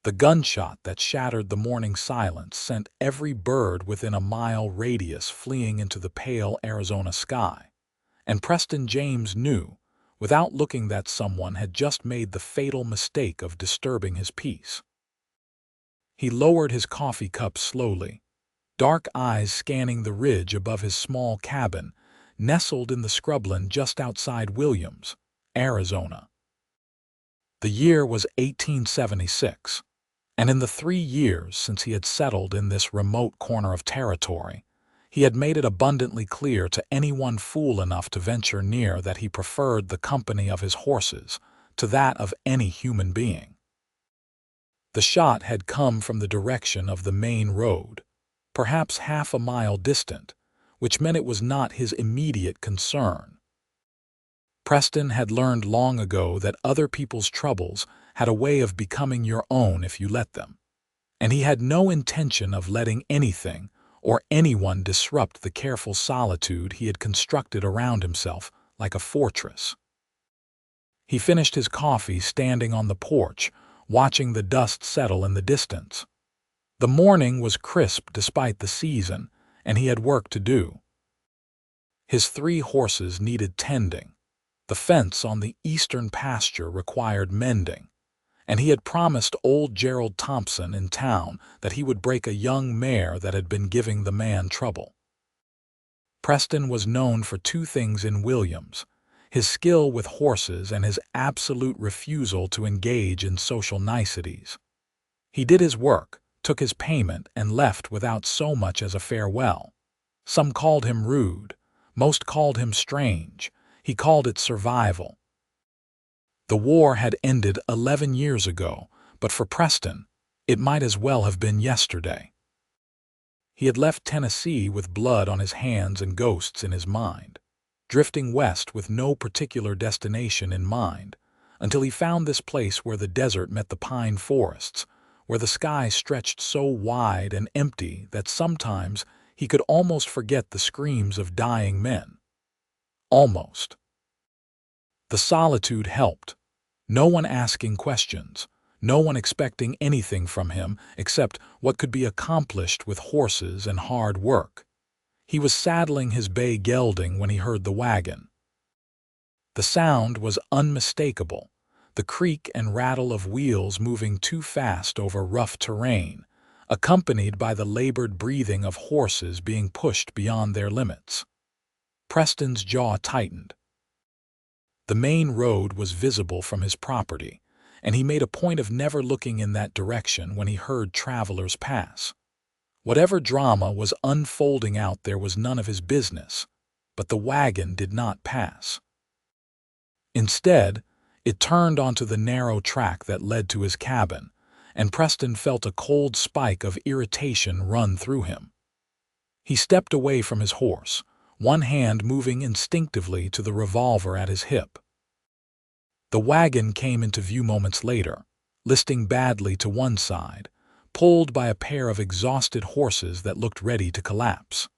The gunshot that shattered the morning silence sent every bird within a mile radius fleeing into the pale Arizona sky. And Preston James knew, without looking, that someone had just made the fatal mistake of disturbing his peace. He lowered his coffee cup slowly, dark eyes scanning the ridge above his small cabin, nestled in the scrubland just outside Williams, Arizona. The year was 1876, and in the 3 years since he had settled in this remote corner of territory, he had made it abundantly clear to anyone fool enough to venture near that he preferred the company of his horses to that of any human being. The shot had come from the direction of the main road, perhaps half a mile distant, which meant it was not his immediate concern. Preston had learned long ago that other people's troubles had a way of becoming your own if you let them, and he had no intention of letting anything or anyone disrupt the careful solitude he had constructed around himself like a fortress. He finished his coffee standing on the porch, watching the dust settle in the distance. The morning was crisp despite the season, and he had work to do. His 3 horses needed tending. The fence on the eastern pasture required mending, and he had promised old Gerald Thompson in town that he would break a young mare that had been giving the man trouble. Preston was known for 2 things in Williams: his skill with horses and his absolute refusal to engage in social niceties. He did his work, took his payment, and left without so much as a farewell. Some called him rude, most called him strange. He called it survival. The war had ended 11 years ago, but for Preston, it might as well have been yesterday. He had left Tennessee with blood on his hands and ghosts in his mind, drifting west with no particular destination in mind, until he found this place where the desert met the pine forests, where the sky stretched so wide and empty that sometimes he could almost forget the screams of dying men. Almost. The solitude helped. No one asking questions, no one expecting anything from him except what could be accomplished with horses and hard work. He was saddling his bay gelding when he heard the wagon. The sound was unmistakable, the creak and rattle of wheels moving too fast over rough terrain, accompanied by the labored breathing of horses being pushed beyond their limits. Preston's jaw tightened. The main road was visible from his property, and he made a point of never looking in that direction when he heard travelers pass. Whatever drama was unfolding out there was none of his business, but the wagon did not pass. Instead, it turned onto the narrow track that led to his cabin, and Preston felt a cold spike of irritation run through him. He stepped away from his horse, one hand moving instinctively to the revolver at his hip. The wagon came into view moments later, listing badly to one side, pulled by a pair of exhausted horses that looked ready to collapse.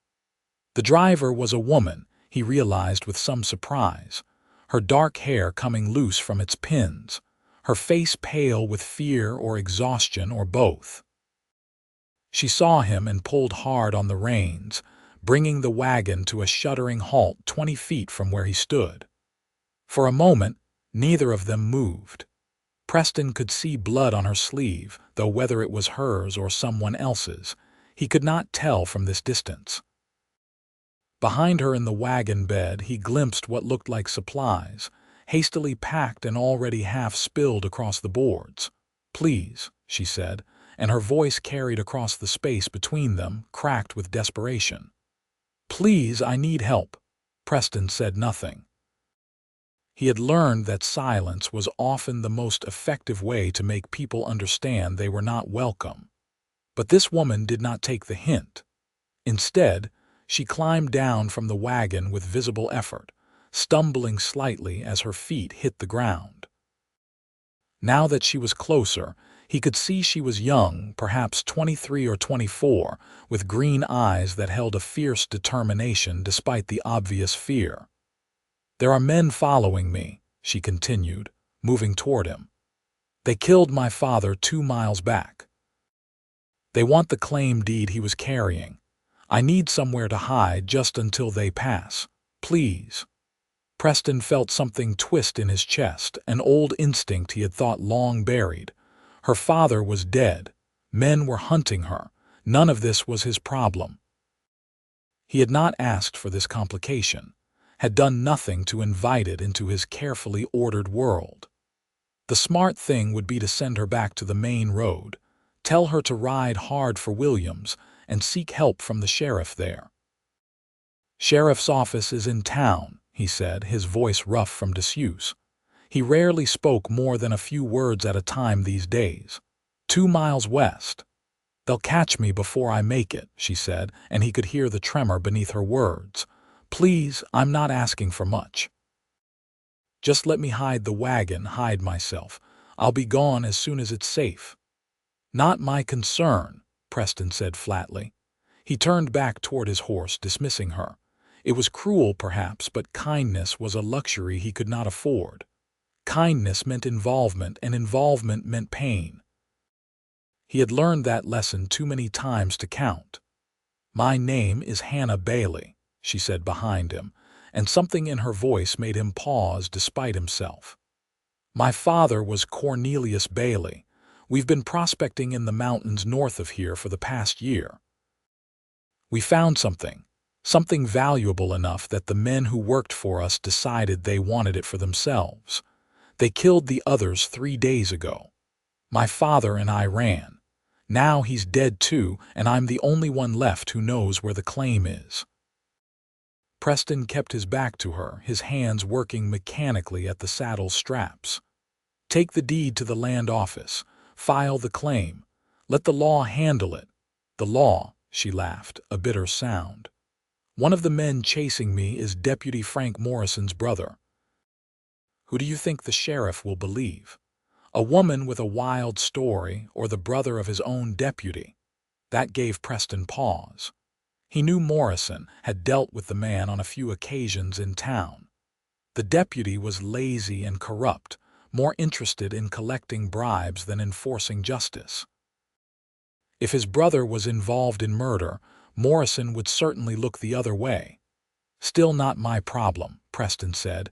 The driver was a woman, he realized with some surprise, her dark hair coming loose from its pins, her face pale with fear or exhaustion or both. She saw him and pulled hard on the reins, bringing the wagon to a shuddering halt 20 feet from where he stood. For a moment, neither of them moved. Preston could see blood on her sleeve, though whether it was hers or someone else's, he could not tell from this distance. Behind her in the wagon bed, he glimpsed what looked like supplies, hastily packed and already half spilled across the boards. "Please," she said, and her voice carried across the space between them, cracked with desperation. "Please, I need help." Preston said nothing. He had learned that silence was often the most effective way to make people understand they were not welcome. But this woman did not take the hint. Instead, she climbed down from the wagon with visible effort, stumbling slightly as her feet hit the ground. Now that she was closer, he could see she was young, perhaps 23 or 24, with green eyes that held a fierce determination despite the obvious fear. "There are men following me," she continued, moving toward him. They killed my father 2 miles back. They want the claim deed he was carrying. I need somewhere to hide just until they pass. Please." Preston felt something twist in his chest, an old instinct he had thought long buried. Her father was dead. Men were hunting her. None of this was his problem. He had not asked for this complication, had done nothing to invite it into his carefully ordered world. The smart thing would be to send her back to the main road, tell her to ride hard for Williams, and seek help from the sheriff there. "Sheriff's office is in town," he said, his voice rough from disuse. He rarely spoke more than a few words at a time these days. 2 miles west." "They'll catch me before I make it," she said, and he could hear the tremor beneath her words. "Please, I'm not asking for much. Just let me hide the wagon, hide myself. I'll be gone as soon as it's safe." "Not my concern," Preston said flatly. He turned back toward his horse, dismissing her. It was cruel, perhaps, but kindness was a luxury he could not afford. Kindness meant involvement, and involvement meant pain. He had learned that lesson too many times to count. "My name is Hannah Bailey," she said behind him, and something in her voice made him pause despite himself. "My father was Cornelius Bailey. We've been prospecting in the mountains north of here for the past year. We found something valuable enough that the men who worked for us decided they wanted it for themselves. They killed the others 3 days ago. My father and I ran. Now he's dead too, and I'm the only one left who knows where the claim is." Preston kept his back to her, his hands working mechanically at the saddle straps. "Take the deed to the land office. File the claim. Let the law handle it." "The law," she laughed, a bitter sound. "One of the men chasing me is Deputy Frank Morrison's brother. Who do you think the sheriff will believe? A woman with a wild story, or the brother of his own deputy?" That gave Preston pause. He knew Morrison, had dealt with the man on a few occasions in town. The deputy was lazy and corrupt, more interested in collecting bribes than enforcing justice. If his brother was involved in murder, Morrison would certainly look the other way. "Still not my problem," Preston said,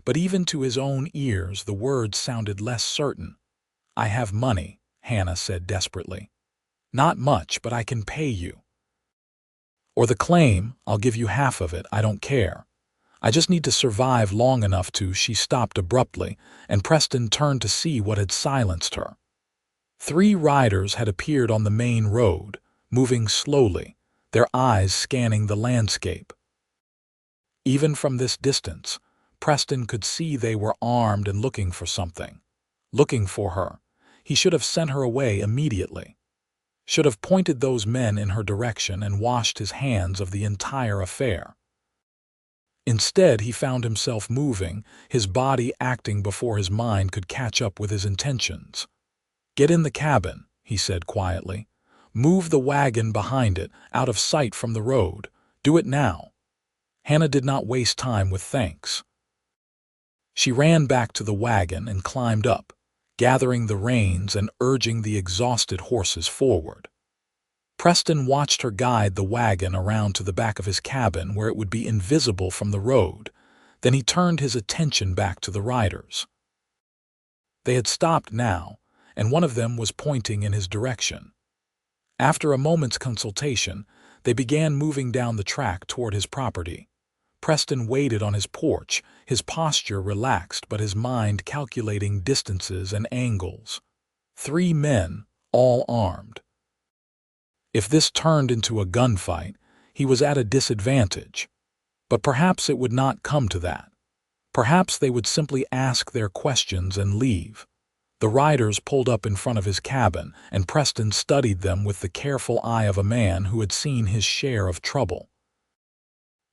but even to his own ears the words sounded less certain. "I have money," Hannah said desperately. "Not much, but I can pay you. Or the claim, I'll give you half of it, I don't care. I just need to survive long enough to—" She stopped abruptly, and Preston turned to see what had silenced her. 3 riders had appeared on the main road, moving slowly, their eyes scanning the landscape. Even from this distance, Preston could see they were armed and looking for something. Looking for her. He should have sent her away immediately. Should have pointed those men in her direction and washed his hands of the entire affair. Instead, he found himself moving, his body acting before his mind could catch up with his intentions. "Get in the cabin," he said quietly. "Move the wagon behind it, out of sight from the road. Do it now." Hannah did not waste time with thanks. She ran back to the wagon and climbed up, gathering the reins and urging the exhausted horses forward. Preston watched her guide the wagon around to the back of his cabin where it would be invisible from the road. Then he turned his attention back to the riders. They had stopped now, and one of them was pointing in his direction. After a moment's consultation, they began moving down the track toward his property. Preston waited on his porch, his posture relaxed but his mind calculating distances and angles. 3 men, all armed. If this turned into a gunfight, he was at a disadvantage. But perhaps it would not come to that. Perhaps they would simply ask their questions and leave. The riders pulled up in front of his cabin, and Preston studied them with the careful eye of a man who had seen his share of trouble.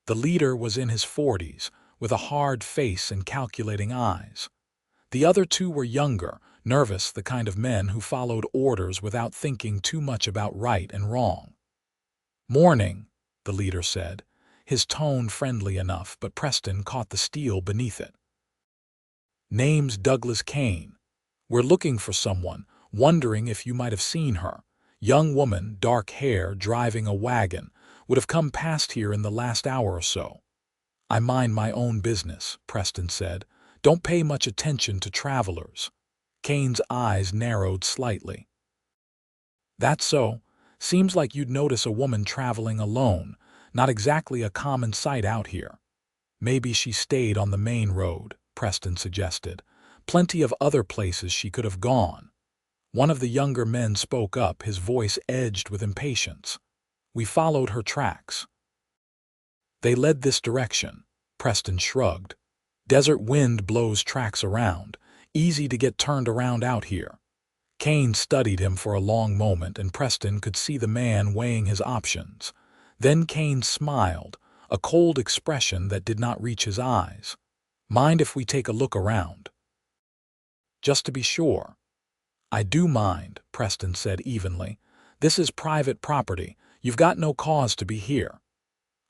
The leader was in his 40s, with a hard face and calculating eyes. The other 2 were younger, nervous, the kind of men who followed orders without thinking too much about right and wrong. "Morning," the leader said, his tone friendly enough, but Preston caught the steel beneath it. "Name's Douglas Kane. We're looking for someone, wondering if you might have seen her. Young woman, dark hair, driving a wagon, would have come past here in the last hour or so." "I mind my own business," Preston said. "Don't pay much attention to travelers." Kane's eyes narrowed slightly. "That's so. Seems like you'd notice a woman traveling alone. Not exactly a common sight out here." "Maybe she stayed on the main road," Preston suggested. "Plenty of other places she could have gone." One of the younger men spoke up, his voice edged with impatience. "We followed her tracks. They led this direction." Preston shrugged. "Desert wind blows tracks around. Easy to get turned around out here." Kane studied him for a long moment, and Preston could see the man weighing his options. Then Kane smiled, a cold expression that did not reach his eyes. "Mind if we take a look around?" "Just to be sure." "I do mind," Preston said evenly. "This is private property. You've got no cause to be here."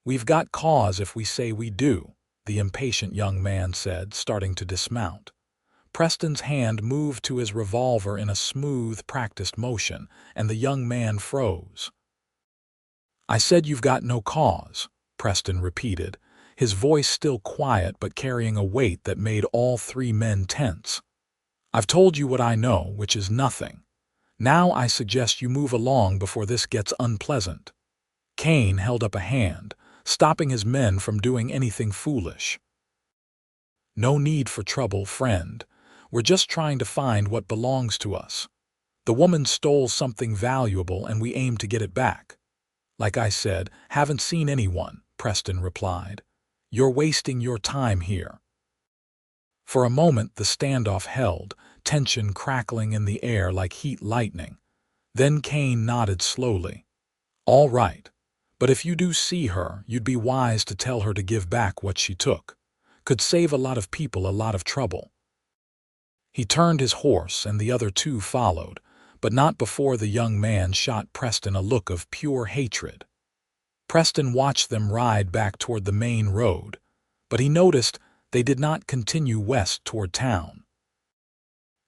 "We've got cause if we say we do," the impatient young man said, starting to dismount. Preston's hand moved to his revolver in a smooth, practiced motion, and the young man froze. "I said you've got no cause," Preston repeated, his voice still quiet but carrying a weight that made all three men tense. "I've told you what I know, which is nothing. Now I suggest you move along before this gets unpleasant." Kane held up a hand, stopping his men from doing anything foolish. "No need for trouble, friend. We're just trying to find what belongs to us. The woman stole something valuable and we aim to get it back." "Like I said, haven't seen anyone," Preston replied. "You're wasting your time here." For a moment the standoff held, tension crackling in the air like heat lightning. Then Kane nodded slowly. "All right. But if you do see her, you'd be wise to tell her to give back what she took. Could save a lot of people a lot of trouble." He turned his horse and the other two followed, but not before the young man shot Preston a look of pure hatred. Preston watched them ride back toward the main road, but he noticed they did not continue west toward town.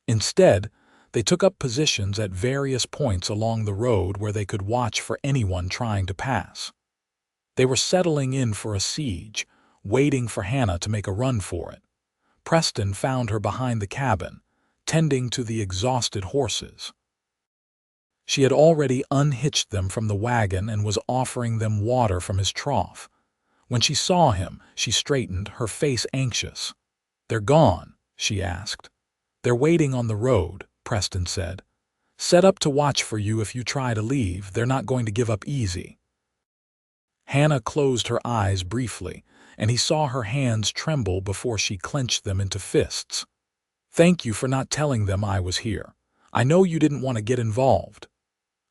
Instead, they took up positions at various points along the road where they could watch for anyone trying to pass. They were settling in for a siege, waiting for Hannah to make a run for it. Preston found her behind the cabin, tending to the exhausted horses. She had already unhitched them from the wagon and was offering them water from his trough. When she saw him, she straightened, her face anxious. "They're gone?" she asked. "They're waiting on the road," Preston said. "Set up to watch for you if you try to leave. They're not going to give up easy." Hannah closed her eyes briefly, and he saw her hands tremble before she clenched them into fists. "Thank you for not telling them I was here. I know you didn't want to get involved."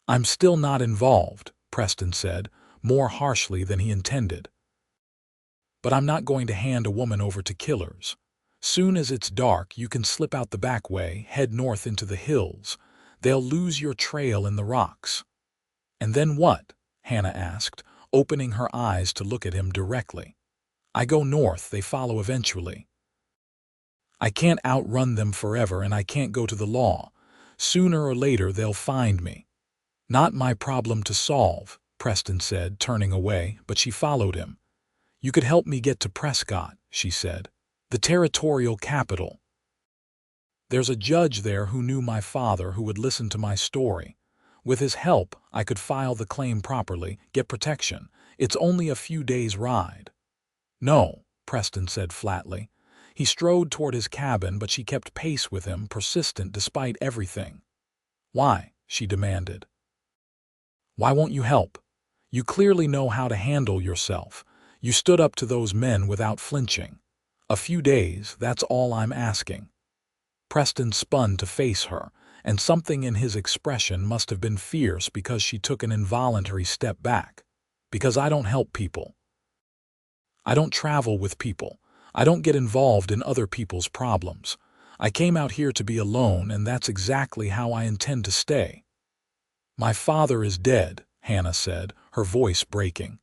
"I'm still not involved," Preston said, more harshly than he intended. "But I'm not going to hand a woman over to killers. Soon as it's dark, you can slip out the back way, head north into the hills. They'll lose your trail in the rocks." "And then what?" Hannah asked, opening her eyes to look at him directly. "I go north, they follow eventually. I can't outrun them forever, and I can't go to the law. Sooner or later they'll find me." "Not my problem to solve," Preston said, turning away, but she followed him. "You could help me get to Prescott," she said. "The territorial capital. There's a judge there who knew my father who would listen to my story. With his help, I could file the claim properly, get protection. It's only a few days' ride." "No," Preston said flatly. He strode toward his cabin, but she kept pace with him, persistent despite everything. "Why?" she demanded. "Why won't you help? You clearly know how to handle yourself. You stood up to those men without flinching. A few days, that's all I'm asking." Preston spun to face her, and something in his expression must have been fierce because she took an involuntary step back. "Because I don't help people. I don't travel with people. I don't get involved in other people's problems. I came out here to be alone, and that's exactly how I intend to stay." "My father is dead," Hannah said, her voice breaking.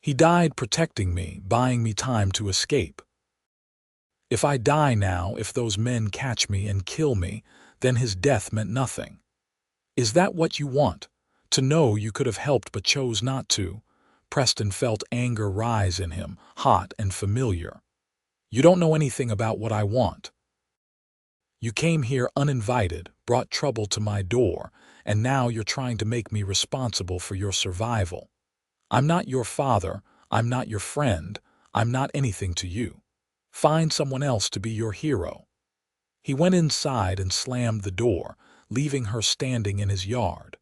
"He died protecting me, buying me time to escape. If I die now, if those men catch me and kill me, then his death meant nothing. Is that what you want? To know you could have helped but chose not to? Preston felt anger rise in him, hot and familiar. You don't know anything about what I want. You came here uninvited, brought trouble to my door, and now you're trying to make me responsible for your survival. I'm not your father, I'm not your friend, I'm not anything to you. Find someone else to be your hero. He went inside and slammed the door, leaving her standing in his yard.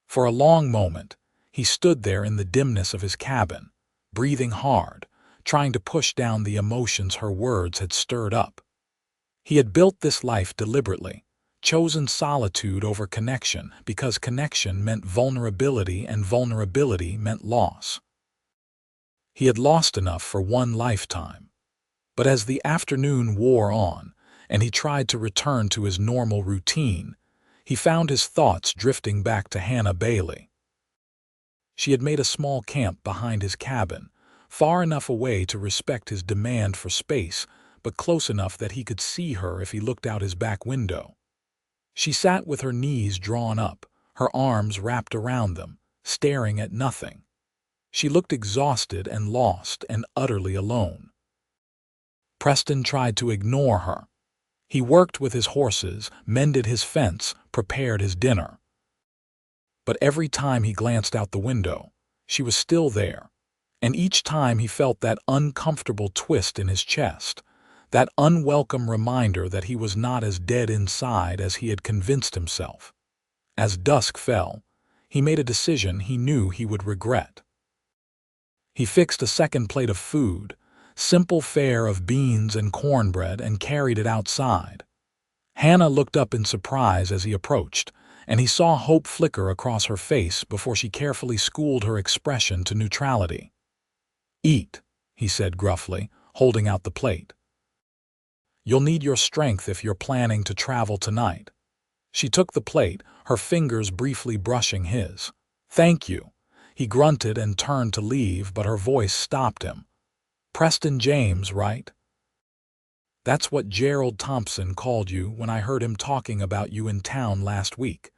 For a long moment, he stood there in the dimness of his cabin, breathing hard, trying to push down the emotions her words had stirred up. He had built this life deliberately, chosen solitude over connection because connection meant vulnerability and vulnerability meant loss. He had lost enough for one lifetime. But as the afternoon wore on, and he tried to return to his normal routine, he found his thoughts drifting back to Hannah Bailey. She had made a small camp behind his cabin, far enough away to respect his demand for space, but close enough that he could see her if he looked out his back window. She sat with her knees drawn up, her arms wrapped around them, staring at nothing. She looked exhausted and lost and utterly alone. Preston tried to ignore her. He worked with his horses, mended his fence, prepared his dinner. But every time he glanced out the window, she was still there, and each time he felt that uncomfortable twist in his chest, that unwelcome reminder that he was not as dead inside as he had convinced himself. As dusk fell, he made a decision he knew he would regret. He fixed a second plate of food, simple fare of beans and cornbread, and carried it outside. Hannah looked up in surprise as he approached, and he saw hope flicker across her face before she carefully schooled her expression to neutrality. "Eat," he said gruffly, holding out the plate. "You'll need your strength if you're planning to travel tonight." She took the plate, her fingers briefly brushing his. "Thank you." He grunted and turned to leave, but her voice stopped him. "Preston James, right? That's what Gerald Thompson called you when I heard him talking about you in town last week.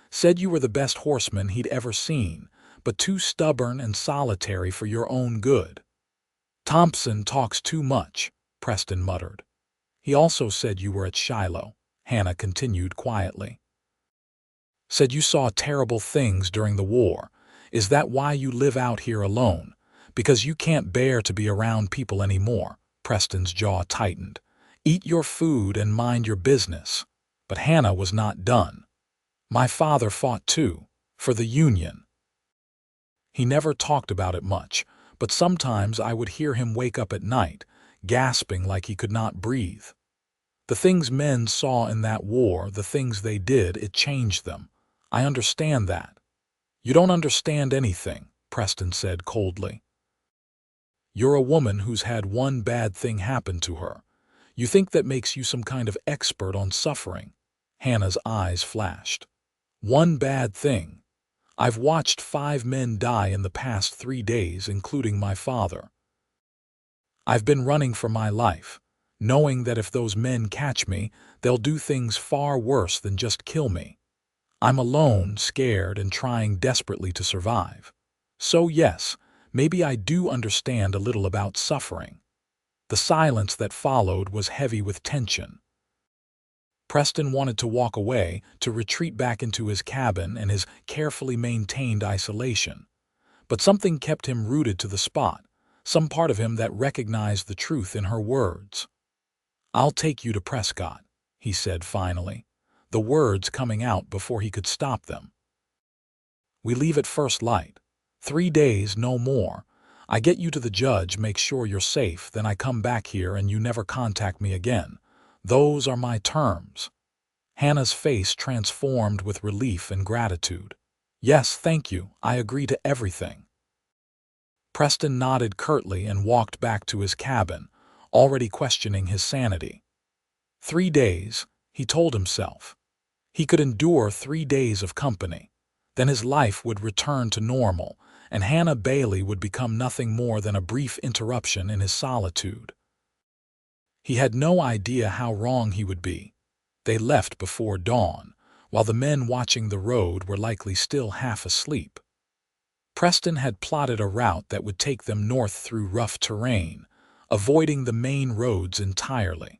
Said you were the best horseman he'd ever seen, but too stubborn and solitary for your own good." "Thompson talks too much," Preston muttered. "He also said you were at Shiloh," Hannah continued quietly. "Said you saw terrible things during the war. Is that why you live out here alone? Because you can't bear to be around people anymore?" Preston's jaw tightened. "Eat your food and mind your business." But Hannah was not done. "My father fought too, for the Union. He never talked about it much, but sometimes I would hear him wake up at night, gasping like he could not breathe. The things men saw in that war, the things they did, it changed them. I understand that." "You don't understand anything," Preston said coldly. "You're a woman who's had one bad thing happen to her. You think that makes you some kind of expert on suffering." Hannah's eyes flashed. "One bad thing. I've watched 5 men die in the past 3 days, including my father. I've been running for my life, knowing that if those men catch me, they'll do things far worse than just kill me. I'm alone, scared, and trying desperately to survive. So yes, maybe I do understand a little about suffering." The silence that followed was heavy with tension. Preston wanted to walk away, to retreat back into his cabin and his carefully maintained isolation. But something kept him rooted to the spot, some part of him that recognized the truth in her words. "I'll take you to Prescott," he said finally, the words coming out before he could stop them. "We leave at first light. 3 days, no more. I get you to the judge, make sure you're safe, then I come back here and you never contact me again. Those are my terms." Hannah's face transformed with relief and gratitude. "Yes, thank you. I agree to everything." Preston nodded curtly and walked back to his cabin, already questioning his sanity. 3 days, he told himself. He could endure 3 days of company. Then his life would return to normal, and Hannah Bailey would become nothing more than a brief interruption in his solitude. He had no idea how wrong he would be. They left before dawn, while the men watching the road were likely still half asleep. Preston had plotted a route that would take them north through rough terrain, avoiding the main roads entirely.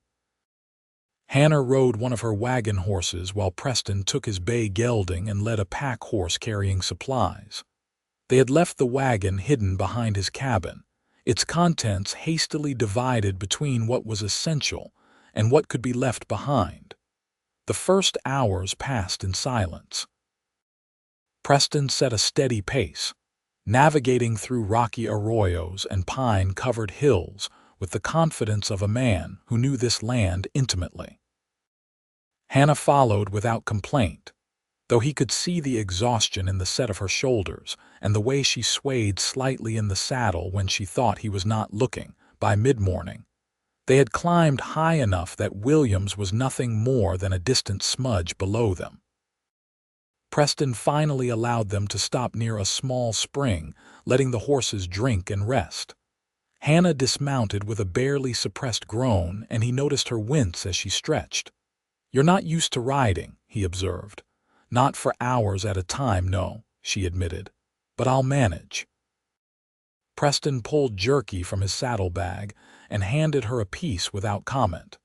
Hannah rode one of her wagon horses while Preston took his bay gelding and led a pack horse carrying supplies. They had left the wagon hidden behind his cabin, its contents hastily divided between what was essential and what could be left behind. The first hours passed in silence. Preston set a steady pace, navigating through rocky arroyos and pine-covered hills with the confidence of a man who knew this land intimately. Hannah followed without complaint, though he could see the exhaustion in the set of her shoulders and the way she swayed slightly in the saddle when she thought he was not looking. By mid-morning, they had climbed high enough that Williams was nothing more than a distant smudge below them. Preston finally allowed them to stop near a small spring, letting the horses drink and rest. Hannah dismounted with a barely suppressed groan, and he noticed her wince as she stretched. "You're not used to riding," he observed. "Not for hours at a time, no," she admitted. "But I'll manage." Preston pulled jerky from his saddlebag and handed her a piece without comment.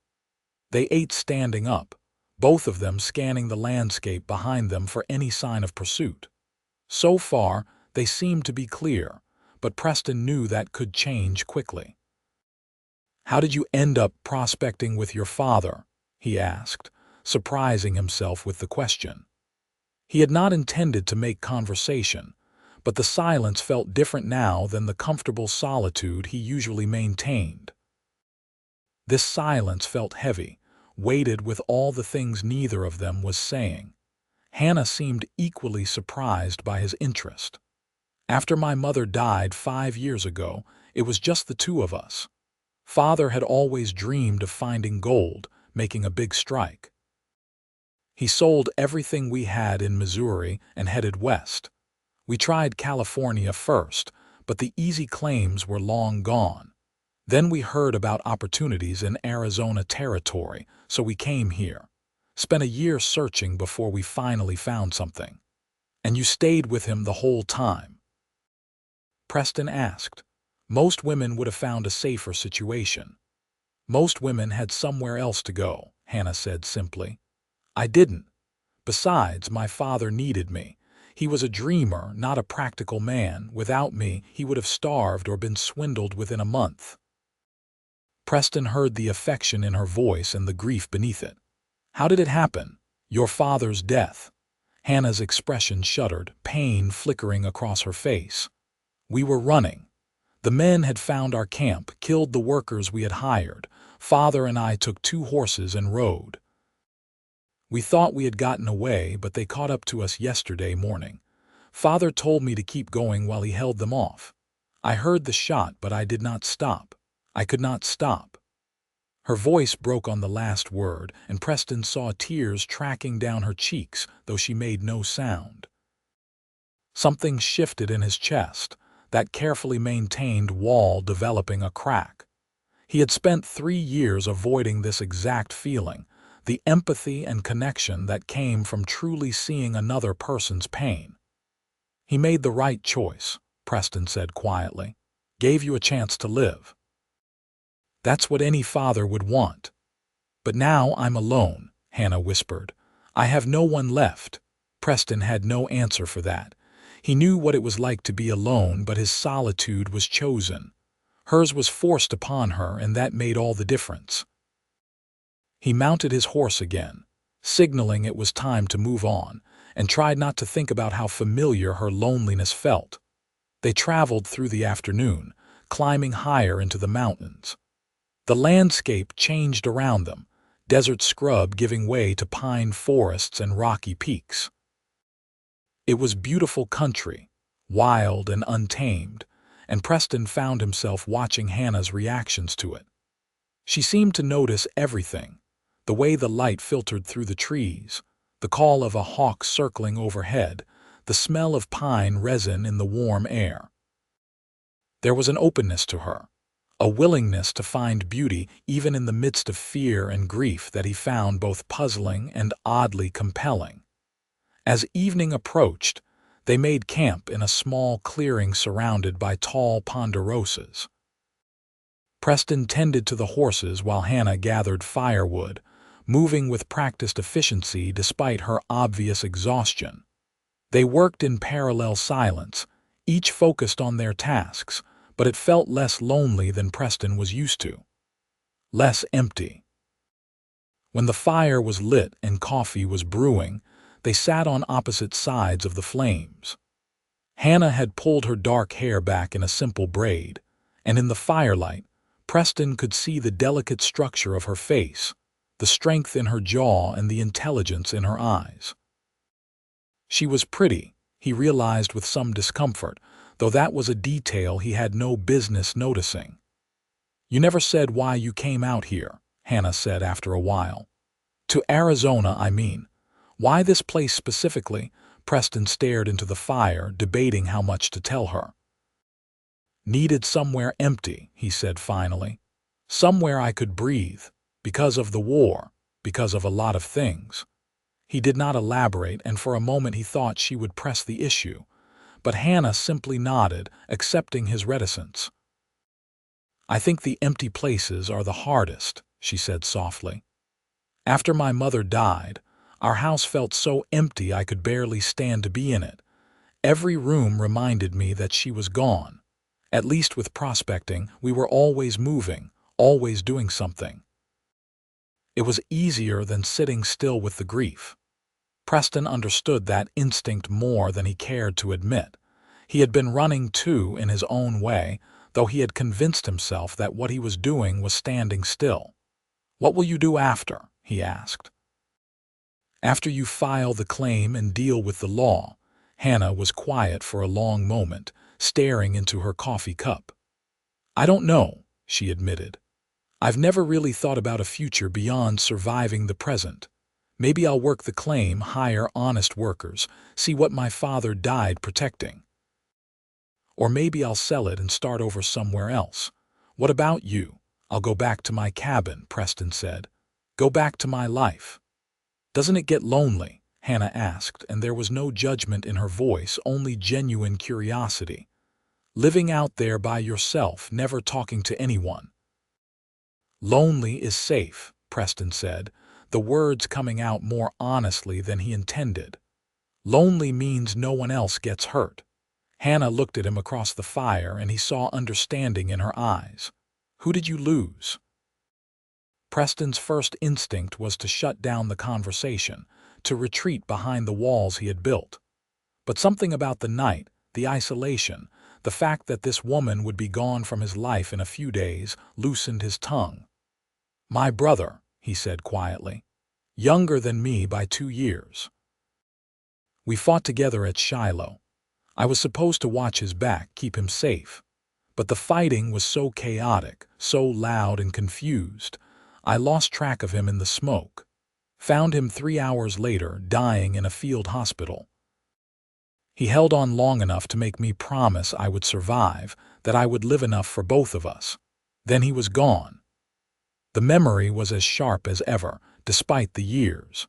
They ate standing up, both of them scanning the landscape behind them for any sign of pursuit. So far, they seemed to be clear, but Preston knew that could change quickly. "How did you end up prospecting with your father?" he asked, surprising himself with the question. He had not intended to make conversation, but the silence felt different now than the comfortable solitude he usually maintained. This silence felt heavy, weighted with all the things neither of them was saying. Hannah seemed equally surprised by his interest. "After my mother died 5 years ago, it was just the two of us. Father had always dreamed of finding gold, making a big strike. He sold everything we had in Missouri and headed west. We tried California first, but the easy claims were long gone. Then we heard about opportunities in Arizona territory, so we came here. Spent a year searching before we finally found something." "And you stayed with him the whole time?" Preston asked. "Most women would have found a safer situation." "Most women had somewhere else to go," Hannah said simply. "I didn't. Besides, my father needed me. He was a dreamer, not a practical man. Without me, he would have starved or been swindled within a month." Preston heard the affection in her voice and the grief beneath it. "How did it happen? Your father's death?" Hannah's expression shuddered, pain flickering across her face. "We were running. The men had found our camp, killed the workers we had hired. Father and I took 2 horses and rode. We thought we had gotten away, but they caught up to us yesterday morning. Father told me to keep going while he held them off. I heard the shot, but I did not stop. I could not stop." Her voice broke on the last word, and Preston saw tears tracking down her cheeks, though she made no sound. Something shifted in his chest, that carefully maintained wall developing a crack. He had spent 3 years avoiding this exact feeling, the empathy and connection that came from truly seeing another person's pain. "He made the right choice," Preston said quietly. "Gave you a chance to live. That's what any father would want." "But now I'm alone," Hannah whispered. "I have no one left." Preston had no answer for that. He knew what it was like to be alone, but his solitude was chosen. Hers was forced upon her, and that made all the difference. He mounted his horse again, signaling it was time to move on, and tried not to think about how familiar her loneliness felt. They traveled through the afternoon, climbing higher into the mountains. The landscape changed around them, desert scrub giving way to pine forests and rocky peaks. It was beautiful country, wild and untamed, and Preston found himself watching Hannah's reactions to it. She seemed to notice everything, the way the light filtered through the trees, the call of a hawk circling overhead, the smell of pine resin in the warm air. There was an openness to her, a willingness to find beauty even in the midst of fear and grief that he found both puzzling and oddly compelling. As evening approached, they made camp in a small clearing surrounded by tall ponderosas. Preston tended to the horses while Hannah gathered firewood, moving with practiced efficiency despite her obvious exhaustion. They worked in parallel silence, each focused on their tasks, but it felt less lonely than Preston was used to. Less empty. When the fire was lit and coffee was brewing, they sat on opposite sides of the flames. Hannah had pulled her dark hair back in a simple braid, and in the firelight, Preston could see the delicate structure of her face, the strength in her jaw and the intelligence in her eyes. She was pretty, he realized with some discomfort, though that was a detail he had no business noticing. "You never said why you came out here," Hannah said after a while. "To Arizona, I mean. Why this place specifically?" Preston stared into the fire, debating how much to tell her. "Needed somewhere empty," he said finally. "Somewhere I could breathe, because of the war, because of a lot of things." He did not elaborate, and for a moment he thought she would press the issue, but Hannah simply nodded, accepting his reticence. "I think the empty places are the hardest," she said softly. "After my mother died, our house felt so empty I could barely stand to be in it. Every room reminded me that she was gone. At least with prospecting, we were always moving, always doing something. It was easier than sitting still with the grief." Preston understood that instinct more than he cared to admit. He had been running too in his own way, though he had convinced himself that what he was doing was standing still. "What will you do after?" he asked. "After you file the claim and deal with the law." Hannah was quiet for a long moment, staring into her coffee cup. "I don't know," she admitted. "I've never really thought about a future beyond surviving the present. Maybe I'll work the claim, hire honest workers, see what my father died protecting. Or maybe I'll sell it and start over somewhere else. What about you?" "I'll go back to my cabin," Preston said. "Go back to my life." "Doesn't it get lonely?" Hannah asked, and there was no judgment in her voice, only genuine curiosity. "Living out there by yourself, never talking to anyone." "Lonely is safe," Preston said, the words coming out more honestly than he intended. "Lonely means no one else gets hurt." Hannah looked at him across the fire, and he saw understanding in her eyes. "Who did you lose?" Preston's first instinct was to shut down the conversation, to retreat behind the walls he had built. But something about the night, the isolation, the fact that this woman would be gone from his life in a few days, loosened his tongue. "My brother," he said quietly. "Younger than me by 2 years. We fought together at Shiloh. I was supposed to watch his back, keep him safe. But the fighting was so chaotic, so loud and confused, I lost track of him in the smoke. Found him 3 hours later, dying in a field hospital. He held on long enough to make me promise I would survive, that I would live enough for both of us. Then he was gone." The memory was as sharp as ever, despite the years.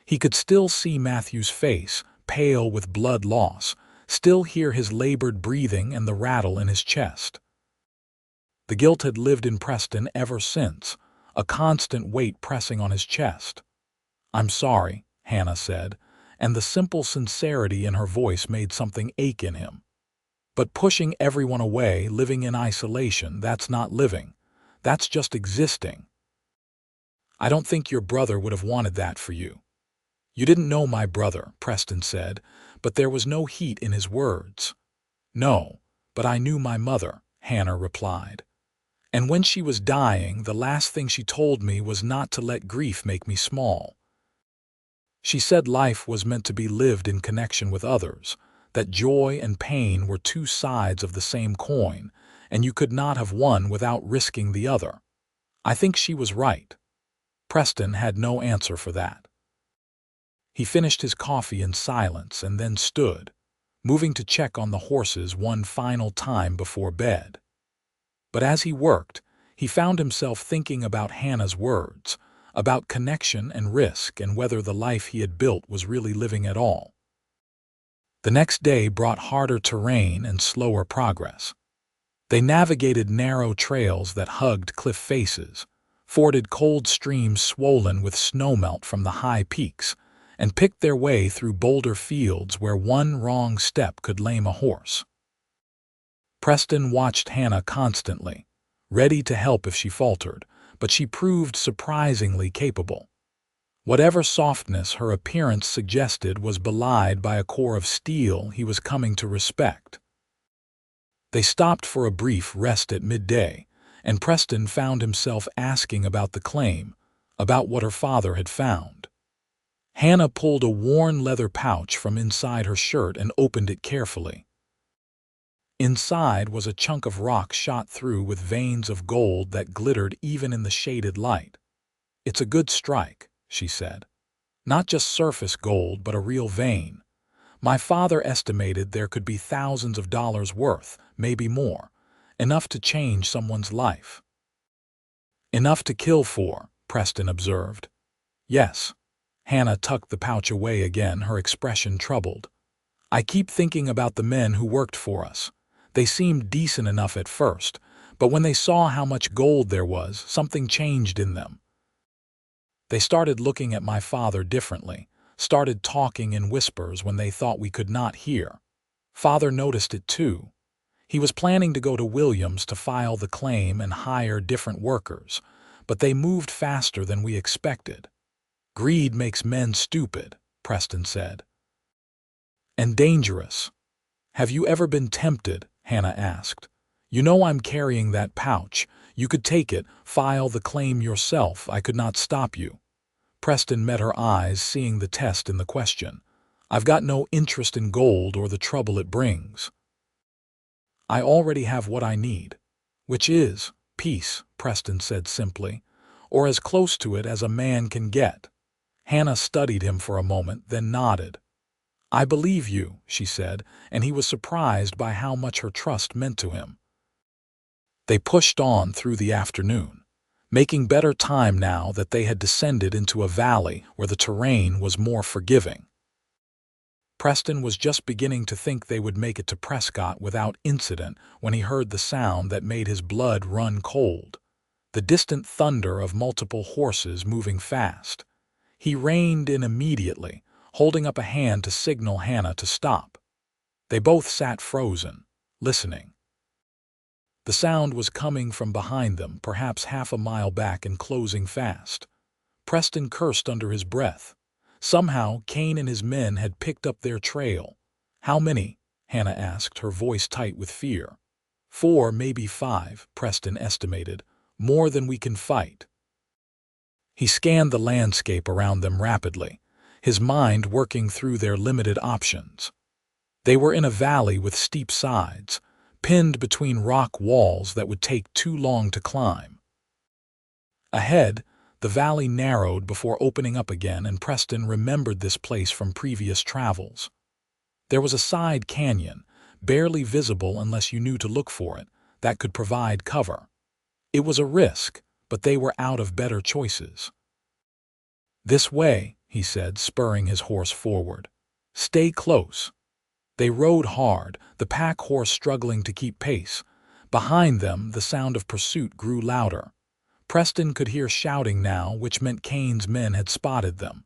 He could still see Matthew's face, pale with blood loss, still hear his labored breathing and the rattle in his chest. The guilt had lived in Preston ever since, a constant weight pressing on his chest. "I'm sorry," Hannah said, and the simple sincerity in her voice made something ache in him. "But pushing everyone away, living in isolation, that's not living. That's just existing. I don't think your brother would have wanted that for you." "You didn't know my brother," Preston said, but there was no heat in his words. "No, but I knew my mother," Hannah replied. "And when she was dying, the last thing she told me was not to let grief make me small. She said life was meant to be lived in connection with others, that joy and pain were 2 sides of the same coin, and you could not have one without risking the other. I think she was right." Preston had no answer for that. He finished his coffee in silence and then stood, moving to check on the horses one final time before bed. But as he worked, he found himself thinking about Hannah's words, about connection and risk and whether the life he had built was really living at all. The next day brought harder terrain and slower progress. They navigated narrow trails that hugged cliff faces, forded cold streams swollen with snowmelt from the high peaks, and picked their way through boulder fields where one wrong step could lame a horse. Preston watched Hannah constantly, ready to help if she faltered, but she proved surprisingly capable. Whatever softness her appearance suggested was belied by a core of steel he was coming to respect. They stopped for a brief rest at midday, and Preston found himself asking about the claim, about what her father had found. Hannah pulled a worn leather pouch from inside her shirt and opened it carefully. Inside was a chunk of rock shot through with veins of gold that glittered even in the shaded light. "It's a good strike," she said. "Not just surface gold, but a real vein. My father estimated there could be thousands of dollars worth, maybe more, enough to change someone's life." "Enough to kill for," Preston observed. "Yes." Hannah tucked the pouch away again, her expression troubled. "I keep thinking about the men who worked for us. They seemed decent enough at first, but when they saw how much gold there was, something changed in them. They started looking at my father differently, started talking in whispers when they thought we could not hear. Father noticed it too. He was planning to go to Williams to file the claim and hire different workers, but they moved faster than we expected. Greed makes men stupid," Preston said. "And dangerous. Have you ever been tempted?" Hannah asked. "You know I'm carrying that pouch. You could take it, file the claim yourself. I could not stop you." Preston met her eyes, seeing the test in the question. "I've got no interest in gold or the trouble it brings. I already have what I need." "Which is peace," Preston said simply, "or as close to it as a man can get." Hannah studied him for a moment, then nodded. "I believe you," she said, and he was surprised by how much her trust meant to him. They pushed on through the afternoon, making better time now that they had descended into a valley where the terrain was more forgiving. Preston was just beginning to think they would make it to Prescott without incident when he heard the sound that made his blood run cold, the distant thunder of multiple horses moving fast. He reined in immediately, holding up a hand to signal Hannah to stop. They both sat frozen, listening. The sound was coming from behind them, perhaps half a mile back and closing fast. Preston cursed under his breath. Somehow, Kane and his men had picked up their trail. "How many?" Hannah asked, her voice tight with fear. "4, maybe 5, Preston estimated. "More than we can fight." He scanned the landscape around them rapidly, his mind working through their limited options. They were in a valley with steep sides, pinned between rock walls that would take too long to climb. Ahead, the valley narrowed before opening up again, and Preston remembered this place from previous travels. There was a side canyon, barely visible unless you knew to look for it, that could provide cover. It was a risk, but they were out of better choices. "This way," he said, spurring his horse forward. "Stay close." They rode hard, the pack horse struggling to keep pace. Behind them, the sound of pursuit grew louder. Preston could hear shouting now, which meant Kane's men had spotted them.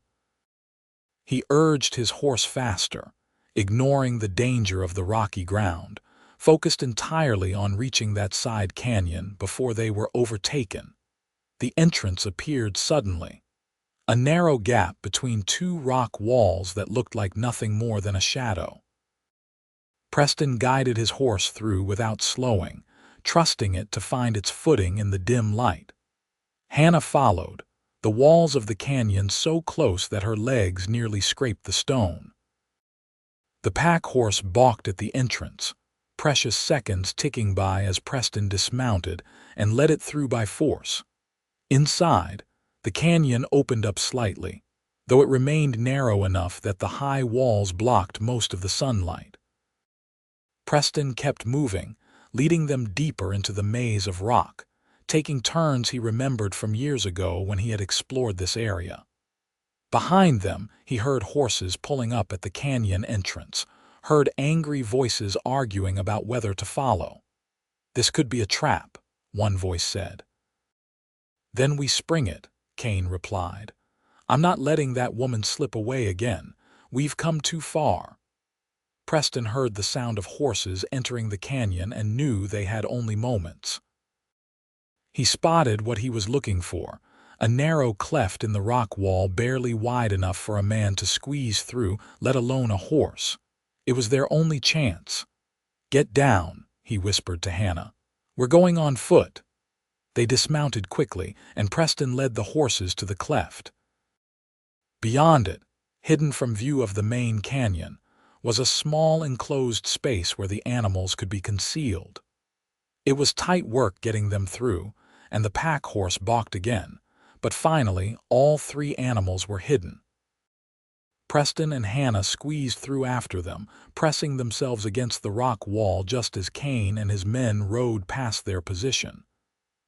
He urged his horse faster, ignoring the danger of the rocky ground, focused entirely on reaching that side canyon before they were overtaken. The entrance appeared suddenly, a narrow gap between two rock walls that looked like nothing more than a shadow. Preston guided his horse through without slowing, trusting it to find its footing in the dim light. Hannah followed, the walls of the canyon so close that her legs nearly scraped the stone. The pack horse balked at the entrance, precious seconds ticking by as Preston dismounted and led it through by force. Inside, the canyon opened up slightly, though it remained narrow enough that the high walls blocked most of the sunlight. Preston kept moving, leading them deeper into the maze of rock, taking turns he remembered from years ago when he had explored this area. Behind them, he heard horses pulling up at the canyon entrance, heard angry voices arguing about whether to follow. "This could be a trap," one voice said. "Then we spring it," Kane replied. "I'm not letting that woman slip away again. We've come too far." Preston heard the sound of horses entering the canyon and knew they had only moments. He spotted what he was looking for, a narrow cleft in the rock wall barely wide enough for a man to squeeze through, let alone a horse. It was their only chance. "Get down," he whispered to Hannah. "We're going on foot." They dismounted quickly, and Preston led the horses to the cleft. Beyond it, hidden from view of the main canyon, was a small enclosed space where the animals could be concealed. It was tight work getting them through, and the pack horse balked again, but finally all three animals were hidden. Preston and Hannah squeezed through after them, pressing themselves against the rock wall just as Kane and his men rode past their position.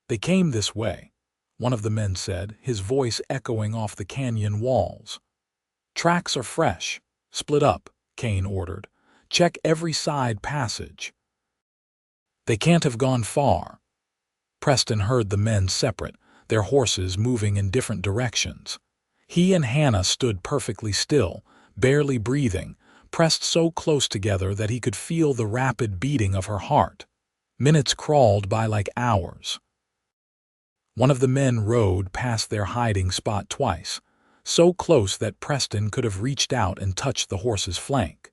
"They came this way," one of the men said, his voice echoing off the canyon walls. "Tracks are fresh. Split up," Kane ordered. "Check every side passage." "They can't have gone far." Preston heard the men separate, their horses moving in different directions. He and Hannah stood perfectly still, barely breathing, pressed so close together that he could feel the rapid beating of her heart. Minutes crawled by like hours. One of the men rode past their hiding spot twice, so close that Preston could have reached out and touched the horse's flank.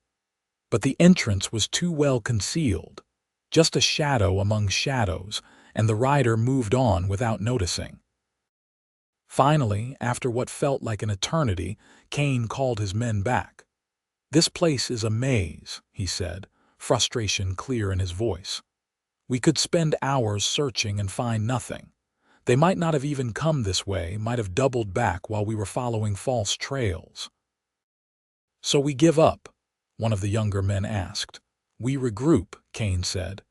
But the entrance was too well concealed, just a shadow among shadows, and the rider moved on without noticing. Finally, after what felt like an eternity, Kane called his men back. "This place is a maze," he said, frustration clear in his voice. "We could spend hours searching and find nothing. They might not have even come this way, might have doubled back while we were following false trails." "So we give up?" one of the younger men asked. "We regroup," Kane said.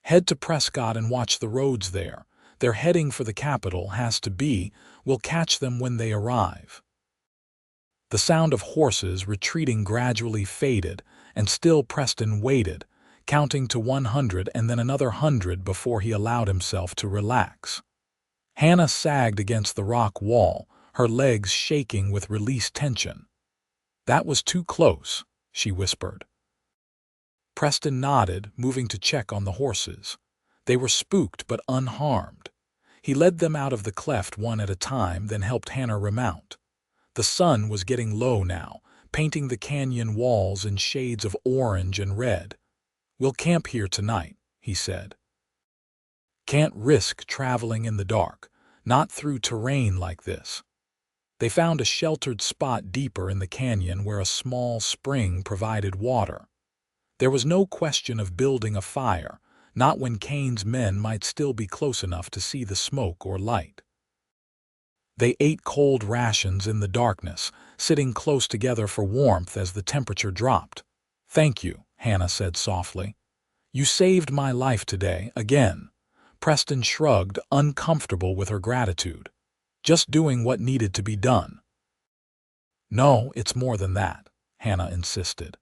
"Head to Prescott and watch the roads there. They're heading for the capital, has to be. We'll catch them when they arrive." The sound of horses retreating gradually faded, and still Preston waited, counting to 100 and then another 100 before he allowed himself to relax. Hannah sagged against the rock wall, her legs shaking with released tension. "That was too close," she whispered. Preston nodded, moving to check on the horses. They were spooked but unharmed. He led them out of the cleft one at a time, then helped Hannah remount. The sun was getting low now, painting the canyon walls in shades of orange and red. "We'll camp here tonight," he said. "Can't risk traveling in the dark, not through terrain like this." They found a sheltered spot deeper in the canyon where a small spring provided water. There was no question of building a fire, not when Kane's men might still be close enough to see the smoke or light. They ate cold rations in the darkness, sitting close together for warmth as the temperature dropped. "Thank you," Hannah said softly. "You saved my life today, again." Preston shrugged, uncomfortable with her gratitude. "Just doing what needed to be done." "No, it's more than that," Hannah insisted.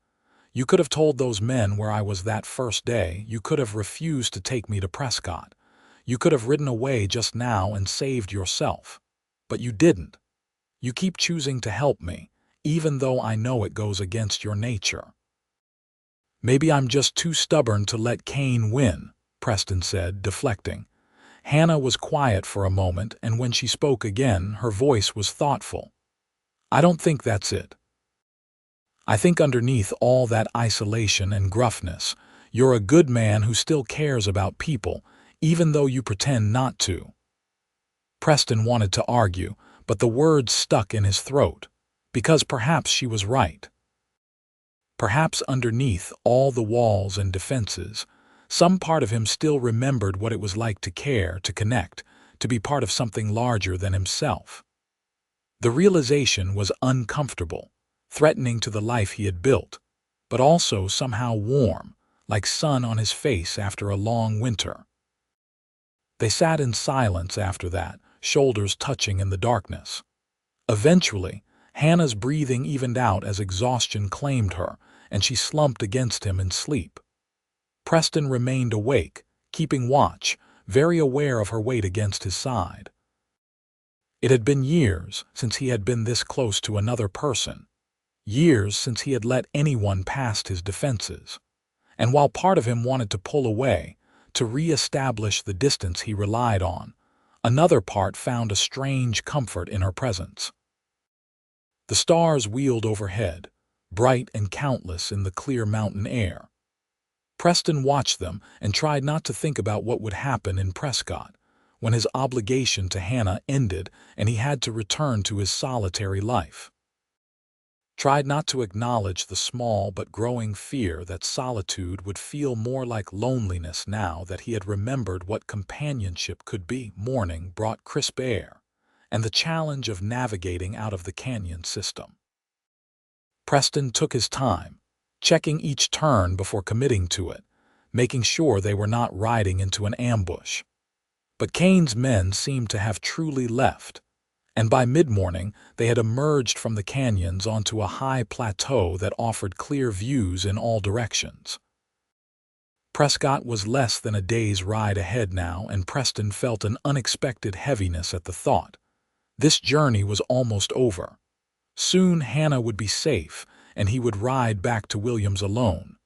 "You could have told those men where I was that first day. You could have refused to take me to Prescott. You could have ridden away just now and saved yourself. But you didn't. You keep choosing to help me, even though I know it goes against your nature." "Maybe I'm just too stubborn to let Kane win," Preston said, deflecting. Hannah was quiet for a moment, and when she spoke again, her voice was thoughtful. "I don't think that's it. I think underneath all that isolation and gruffness, you're a good man who still cares about people, even though you pretend not to." Preston wanted to argue, but the words stuck in his throat, because perhaps she was right. Perhaps underneath all the walls and defenses, some part of him still remembered what it was like to care, to connect, to be part of something larger than himself. The realization was uncomfortable, threatening to the life he had built, but also somehow warm, like sun on his face after a long winter. They sat in silence after that, shoulders touching in the darkness. Eventually, Hannah's breathing evened out as exhaustion claimed her, and she slumped against him in sleep. Preston remained awake, keeping watch, very aware of her weight against his side. It had been years since he had been this close to another person, years since he had let anyone past his defenses. And while part of him wanted to pull away, to re-establish the distance he relied on, another part found a strange comfort in her presence. The stars wheeled overhead, bright and countless in the clear mountain air. Preston watched them and tried not to think about what would happen in Prescott when his obligation to Hannah ended and he had to return to his solitary life. Tried not to acknowledge the small but growing fear that solitude would feel more like loneliness now that he had remembered what companionship could be. Morning brought crisp air and the challenge of navigating out of the canyon system. Preston took his time, checking each turn before committing to it, making sure they were not riding into an ambush. But Kane's men seemed to have truly left, and by mid-morning they had emerged from the canyons onto a high plateau that offered clear views in all directions. Prescott was less than a day's ride ahead now, and Preston felt an unexpected heaviness at the thought. This journey was almost over. Soon Hannah would be safe, and he would ride back to Williams alone.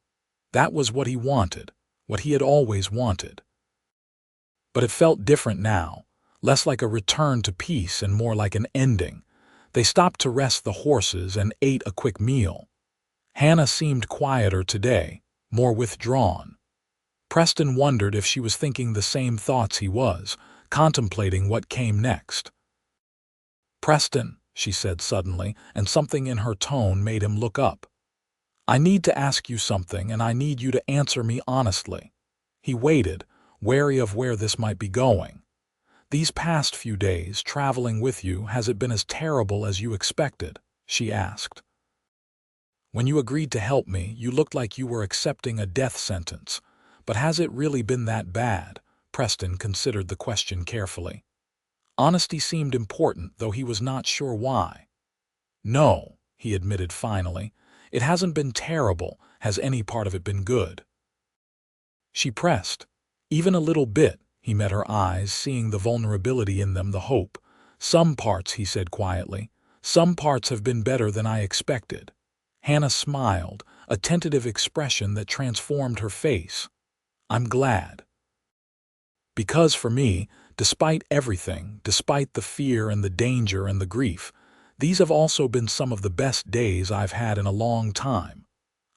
That was what he wanted, what he had always wanted. But it felt different now, less like a return to peace and more like an ending. They stopped to rest the horses and ate a quick meal. Hannah seemed quieter today, more withdrawn. Preston wondered if she was thinking the same thoughts he was, contemplating what came next. "Preston," she said suddenly, and something in her tone made him look up. "I need to ask you something, and I need you to answer me honestly." He waited, wary of where this might be going. "These past few days, traveling with you, has it been as terrible as you expected?" she asked. "When you agreed to help me, you looked like you were accepting a death sentence. But has it really been that bad?" Preston considered the question carefully. Honesty seemed important, though he was not sure why. "No," he admitted finally. "It hasn't been terrible. Has any part of it been good?" She pressed. "Even a little bit." He met her eyes, seeing the vulnerability in them, the hope. "Some parts," he said quietly. "Some parts have been better than I expected." Hannah smiled, a tentative expression that transformed her face. "I'm glad. Because for me, despite everything, despite the fear and the danger and the grief, these have also been some of the best days I've had in a long time.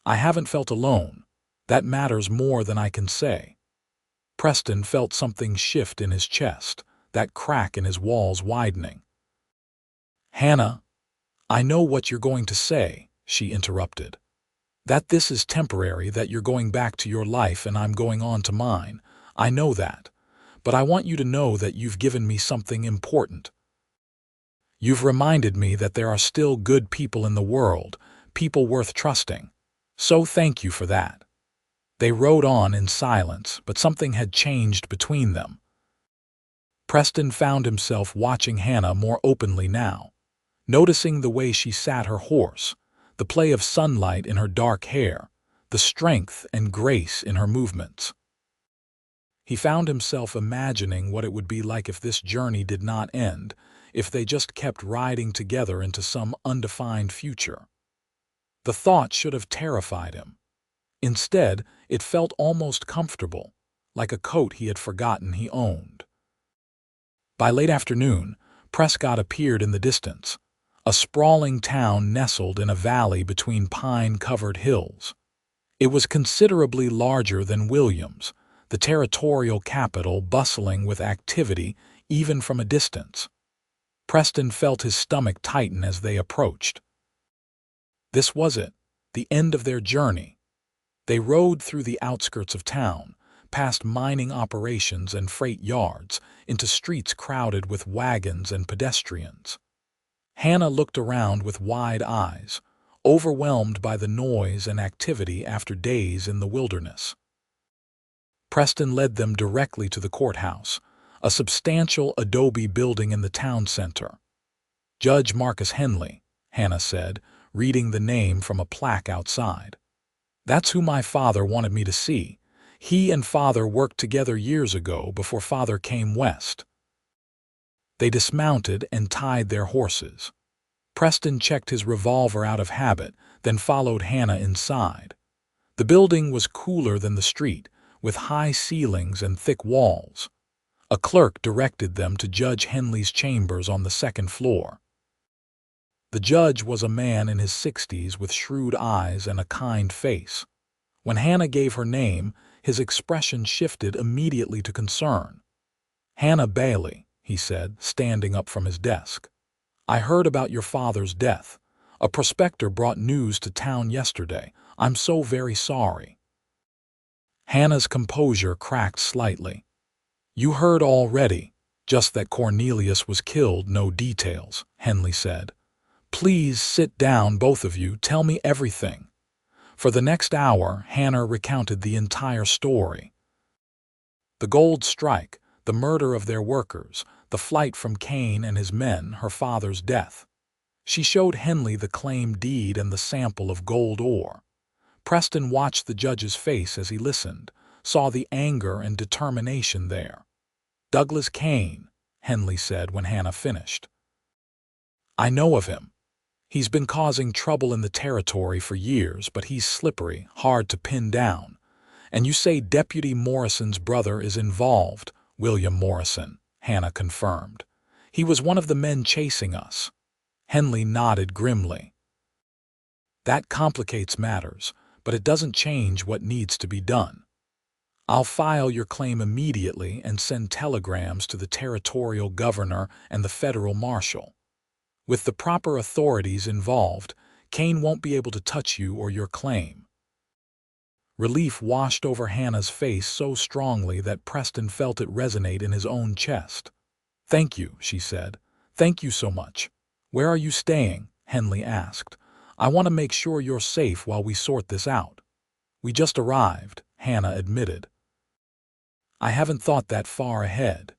I haven't felt alone. That matters more than I can say." Preston felt something shift in his chest, that crack in his walls widening. "Hannah, I know what you're going to say," she interrupted. "That this is temporary, that you're going back to your life and I'm going on to mine. I know that. But I want you to know that you've given me something important. You've reminded me that there are still good people in the world, people worth trusting. So thank you for that." They rode on in silence, but something had changed between them. Preston found himself watching Hannah more openly now, noticing the way she sat her horse, the play of sunlight in her dark hair, the strength and grace in her movements. He found himself imagining what it would be like if this journey did not end, if they just kept riding together into some undefined future. The thought should have terrified him. Instead, it felt almost comfortable, like a coat he had forgotten he owned. By late afternoon, Prescott appeared in the distance, a sprawling town nestled in a valley between pine-covered hills. It was considerably larger than Williams, the territorial capital bustling with activity even from a distance. Preston felt his stomach tighten as they approached. This was it, the end of their journey. They rode through the outskirts of town, past mining operations and freight yards, into streets crowded with wagons and pedestrians. Hannah looked around with wide eyes, overwhelmed by the noise and activity after days in the wilderness. Preston led them directly to the courthouse, a substantial adobe building in the town center. "Judge Marcus Henley," Hannah said, reading the name from a plaque outside. "That's who my father wanted me to see. He and Father worked together years ago before Father came west." They dismounted and tied their horses. Preston checked his revolver out of habit, then followed Hannah inside. The building was cooler than the street, with high ceilings and thick walls. A clerk directed them to Judge Henley's chambers on the second floor. The judge was a man in his 60s with shrewd eyes and a kind face. When Hannah gave her name, his expression shifted immediately to concern. "Hannah Bailey," he said, standing up from his desk. "I heard about your father's death. A prospector brought news to town yesterday. I'm so very sorry." Hannah's composure cracked slightly. "You heard already, just that Cornelius was killed, no details," Henley said. "Please sit down, both of you, tell me everything." For the next hour, Hannah recounted the entire story. The gold strike, the murder of their workers, the flight from Cain and his men, her father's death. She showed Henley the claim deed and the sample of gold ore. Preston watched the judge's face as he listened, saw the anger and determination there. "Douglas Cain," Henley said when Hannah finished. "I know of him. He's been causing trouble in the territory for years, but he's slippery, hard to pin down. And you say Deputy Morrison's brother is involved." "William Morrison," Hannah confirmed. "He was one of the men chasing us." Henley nodded grimly. "That complicates matters, but it doesn't change what needs to be done. I'll file your claim immediately and send telegrams to the territorial governor and the federal marshal. With the proper authorities involved, Cain won't be able to touch you or your claim." Relief washed over Hannah's face so strongly that Preston felt it resonate in his own chest. "Thank you," she said. "Thank you so much." "Where are you staying?" Henley asked. "I want to make sure you're safe while we sort this out." "We just arrived," Hannah admitted. "I haven't thought that far ahead.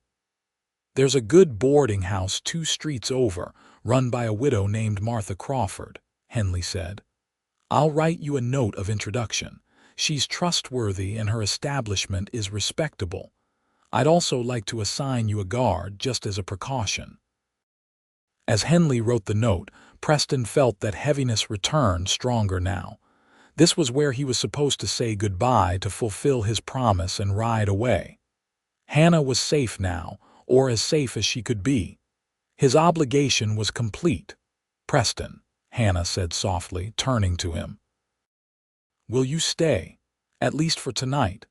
There's a good boarding house 2 streets over, run by a widow named Martha Crawford," Henley said. "I'll write you a note of introduction. She's trustworthy and her establishment is respectable. I'd also like to assign you a guard just as a precaution." As Henley wrote the note, Preston felt that heaviness returned stronger now. This was where he was supposed to say goodbye to fulfill his promise and ride away. Hannah was safe now, or as safe as she could be. His obligation was complete. "Preston," Hannah said softly, turning to him. "Will you stay? At least for tonight?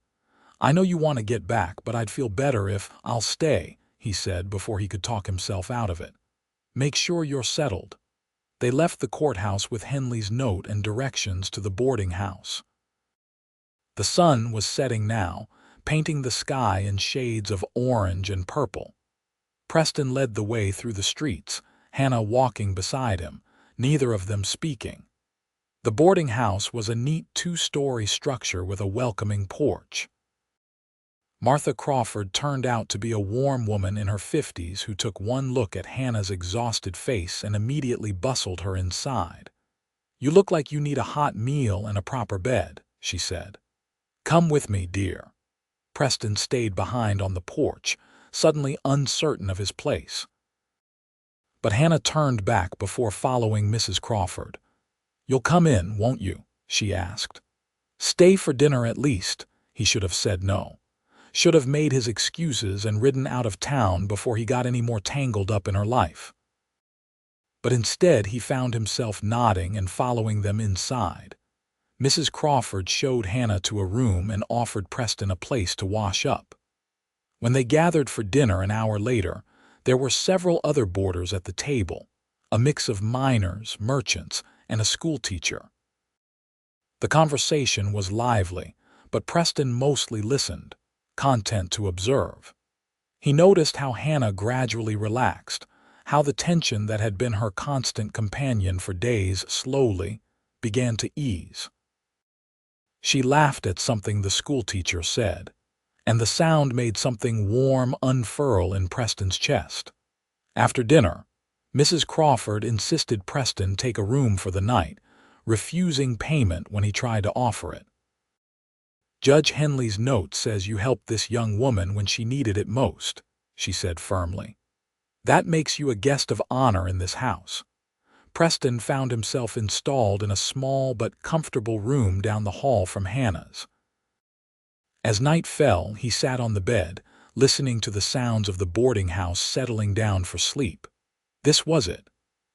I know you want to get back, but I'd feel better if—" "I'll stay," he said before he could talk himself out of it. "Make sure you're settled." They left the courthouse with Henley's note and directions to the boarding house. The sun was setting now, painting the sky in shades of orange and purple. Preston led the way through the streets, Hannah walking beside him, neither of them speaking. The boarding house was a neat 2-story structure with a welcoming porch. Martha Crawford turned out to be a warm woman in her 50s who took one look at Hannah's exhausted face and immediately bustled her inside. "You look like you need a hot meal and a proper bed," she said. "Come with me, dear." Preston stayed behind on the porch, suddenly uncertain of his place. But Hannah turned back before following Mrs. Crawford. "You'll come in, won't you?" she asked. "Stay for dinner at least." He should have said no. Should have made his excuses and ridden out of town before he got any more tangled up in her life. But instead he found himself nodding and following them inside. Mrs. Crawford showed Hannah to a room and offered Preston a place to wash up. When they gathered for dinner an hour later, there were several other boarders at the table, a mix of miners, merchants, and a schoolteacher. The conversation was lively, but Preston mostly listened, content to observe. He noticed how Hannah gradually relaxed, how the tension that had been her constant companion for days slowly, began to ease. She laughed at something the schoolteacher said, and the sound made something warm unfurl in Preston's chest. After dinner, Mrs. Crawford insisted Preston take a room for the night, refusing payment when he tried to offer it. "Judge Henley's note says you helped this young woman when she needed it most," she said firmly. "That makes you a guest of honor in this house." Preston found himself installed in a small but comfortable room down the hall from Hannah's. As night fell, he sat on the bed, listening to the sounds of the boarding house settling down for sleep. This was it.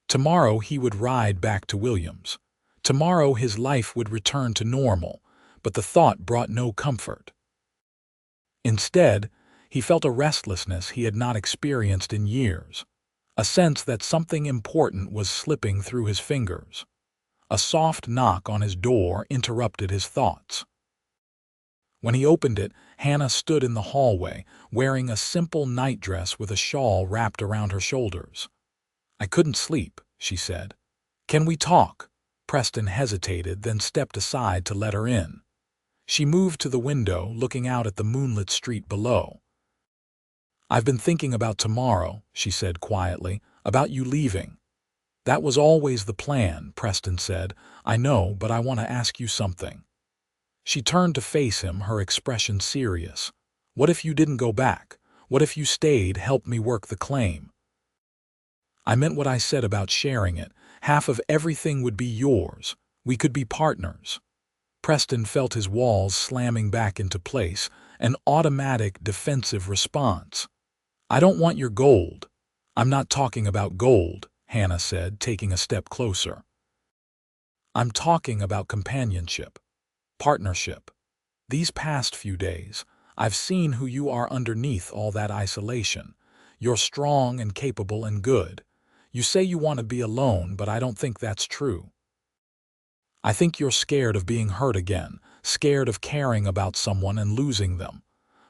Tomorrow he would ride back to Williams. Tomorrow his life would return to normal, but the thought brought no comfort. Instead, he felt a restlessness he had not experienced in years, a sense that something important was slipping through his fingers. A soft knock on his door interrupted his thoughts. When he opened it, Hannah stood in the hallway, wearing a simple nightdress with a shawl wrapped around her shoulders. "I couldn't sleep," she said. "Can we talk?" Preston hesitated, then stepped aside to let her in. She moved to the window, looking out at the moonlit street below. "I've been thinking about tomorrow," she said quietly, "about you leaving." "That was always the plan," Preston said. "I know, but I want to ask you something." She turned to face him, her expression serious. "What if you didn't go back? What if you stayed, helped me work the claim?" "I meant what I said about sharing it. Half of everything would be yours. We could be partners." Preston felt his walls slamming back into place, an automatic defensive response. "I don't want your gold." "I'm not talking about gold," Hannah said, taking a step closer. "I'm talking about companionship, partnership. These past few days, I've seen who you are underneath all that isolation. You're strong and capable and good. You say you want to be alone, but I don't think that's true. I think you're scared of being hurt again, scared of caring about someone and losing them.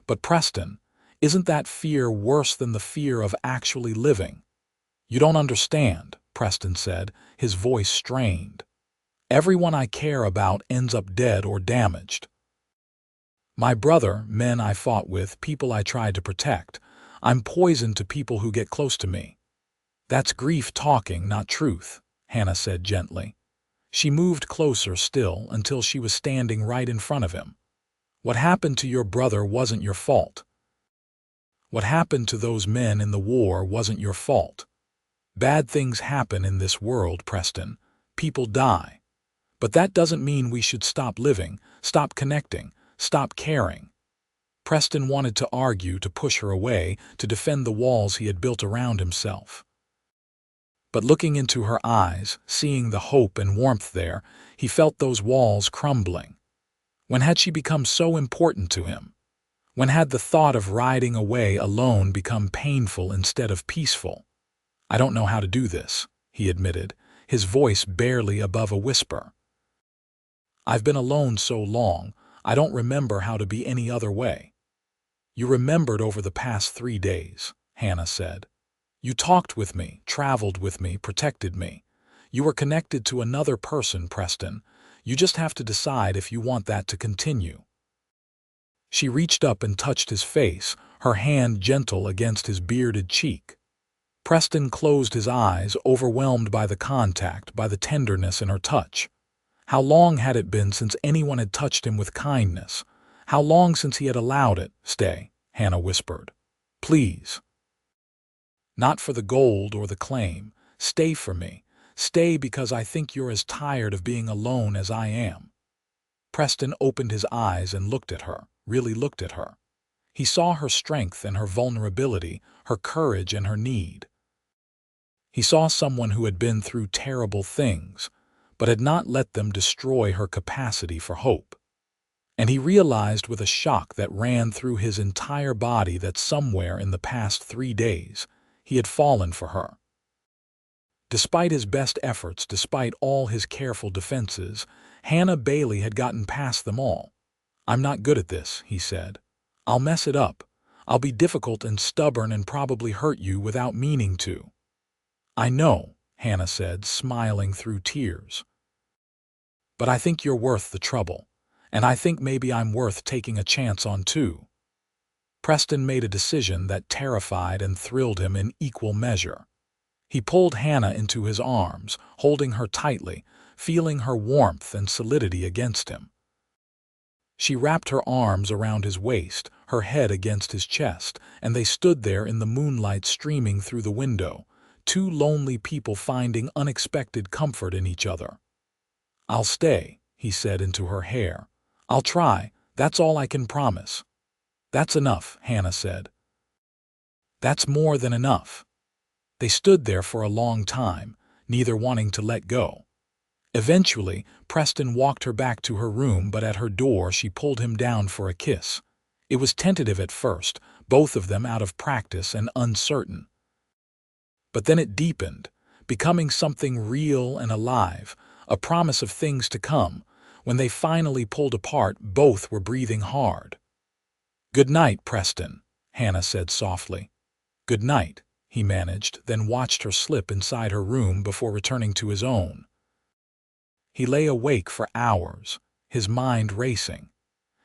But Preston, isn't that fear worse than the fear of actually living?" "You don't understand," Preston said, his voice strained. "Everyone I care about ends up dead or damaged. My brother, men I fought with, people I tried to protect. I'm poison to people who get close to me." "That's grief talking, not truth," Hannah said gently. She moved closer still until she was standing right in front of him. "What happened to your brother wasn't your fault. What happened to those men in the war wasn't your fault. Bad things happen in this world, Preston. People die. But that doesn't mean we should stop living, stop connecting, stop caring." Preston wanted to argue, to push her away, to defend the walls he had built around himself. But looking into her eyes, seeing the hope and warmth there, he felt those walls crumbling. When had she become so important to him? When had the thought of riding away alone become painful instead of peaceful? "I don't know how to do this," he admitted, his voice barely above a whisper. "I've been alone so long, I don't remember how to be any other way." "You remembered over the past 3 days," Hannah said. "You talked with me, traveled with me, protected me. You were connected to another person, Preston. You just have to decide if you want that to continue." She reached up and touched his face, her hand gentle against his bearded cheek. Preston closed his eyes, overwhelmed by the contact, by the tenderness in her touch. How long had it been since anyone had touched him with kindness? How long since he had allowed it? "Stay," Hannah whispered. "Please. Not for the gold or the claim. Stay for me. Stay because I think you're as tired of being alone as I am." Preston opened his eyes and looked at her, really looked at her. He saw her strength and her vulnerability, her courage and her need. He saw someone who had been through terrible things, but had not let them destroy her capacity for hope. And he realized with a shock that ran through his entire body that somewhere in the past 3 days, he had fallen for her. Despite his best efforts, despite all his careful defenses, Hannah Bailey had gotten past them all. "I'm not good at this," he said. "I'll mess it up. I'll be difficult and stubborn and probably hurt you without meaning to." "I know," Hannah said, smiling through tears. But I think you're worth the trouble, and I think maybe I'm worth taking a chance on too." Preston made a decision that terrified and thrilled him in equal measure. He pulled Hannah into his arms, holding her tightly, feeling her warmth and solidity against him. She wrapped her arms around his waist, her head against his chest, and they stood there in the moonlight streaming through the window, two lonely people finding unexpected comfort in each other. "I'll stay," he said into her hair. "I'll try, that's all I can promise." "That's enough," Hannah said. "That's more than enough." They stood there for a long time, neither wanting to let go. Eventually, Preston walked her back to her room, but at her door she pulled him down for a kiss. It was tentative at first, both of them out of practice and uncertain. But then it deepened, becoming something real and alive, a promise of things to come. When they finally pulled apart, both were breathing hard. "Good night, Preston," Hannah said softly. "Good night," he managed, then watched her slip inside her room before returning to his own. He lay awake for hours, his mind racing.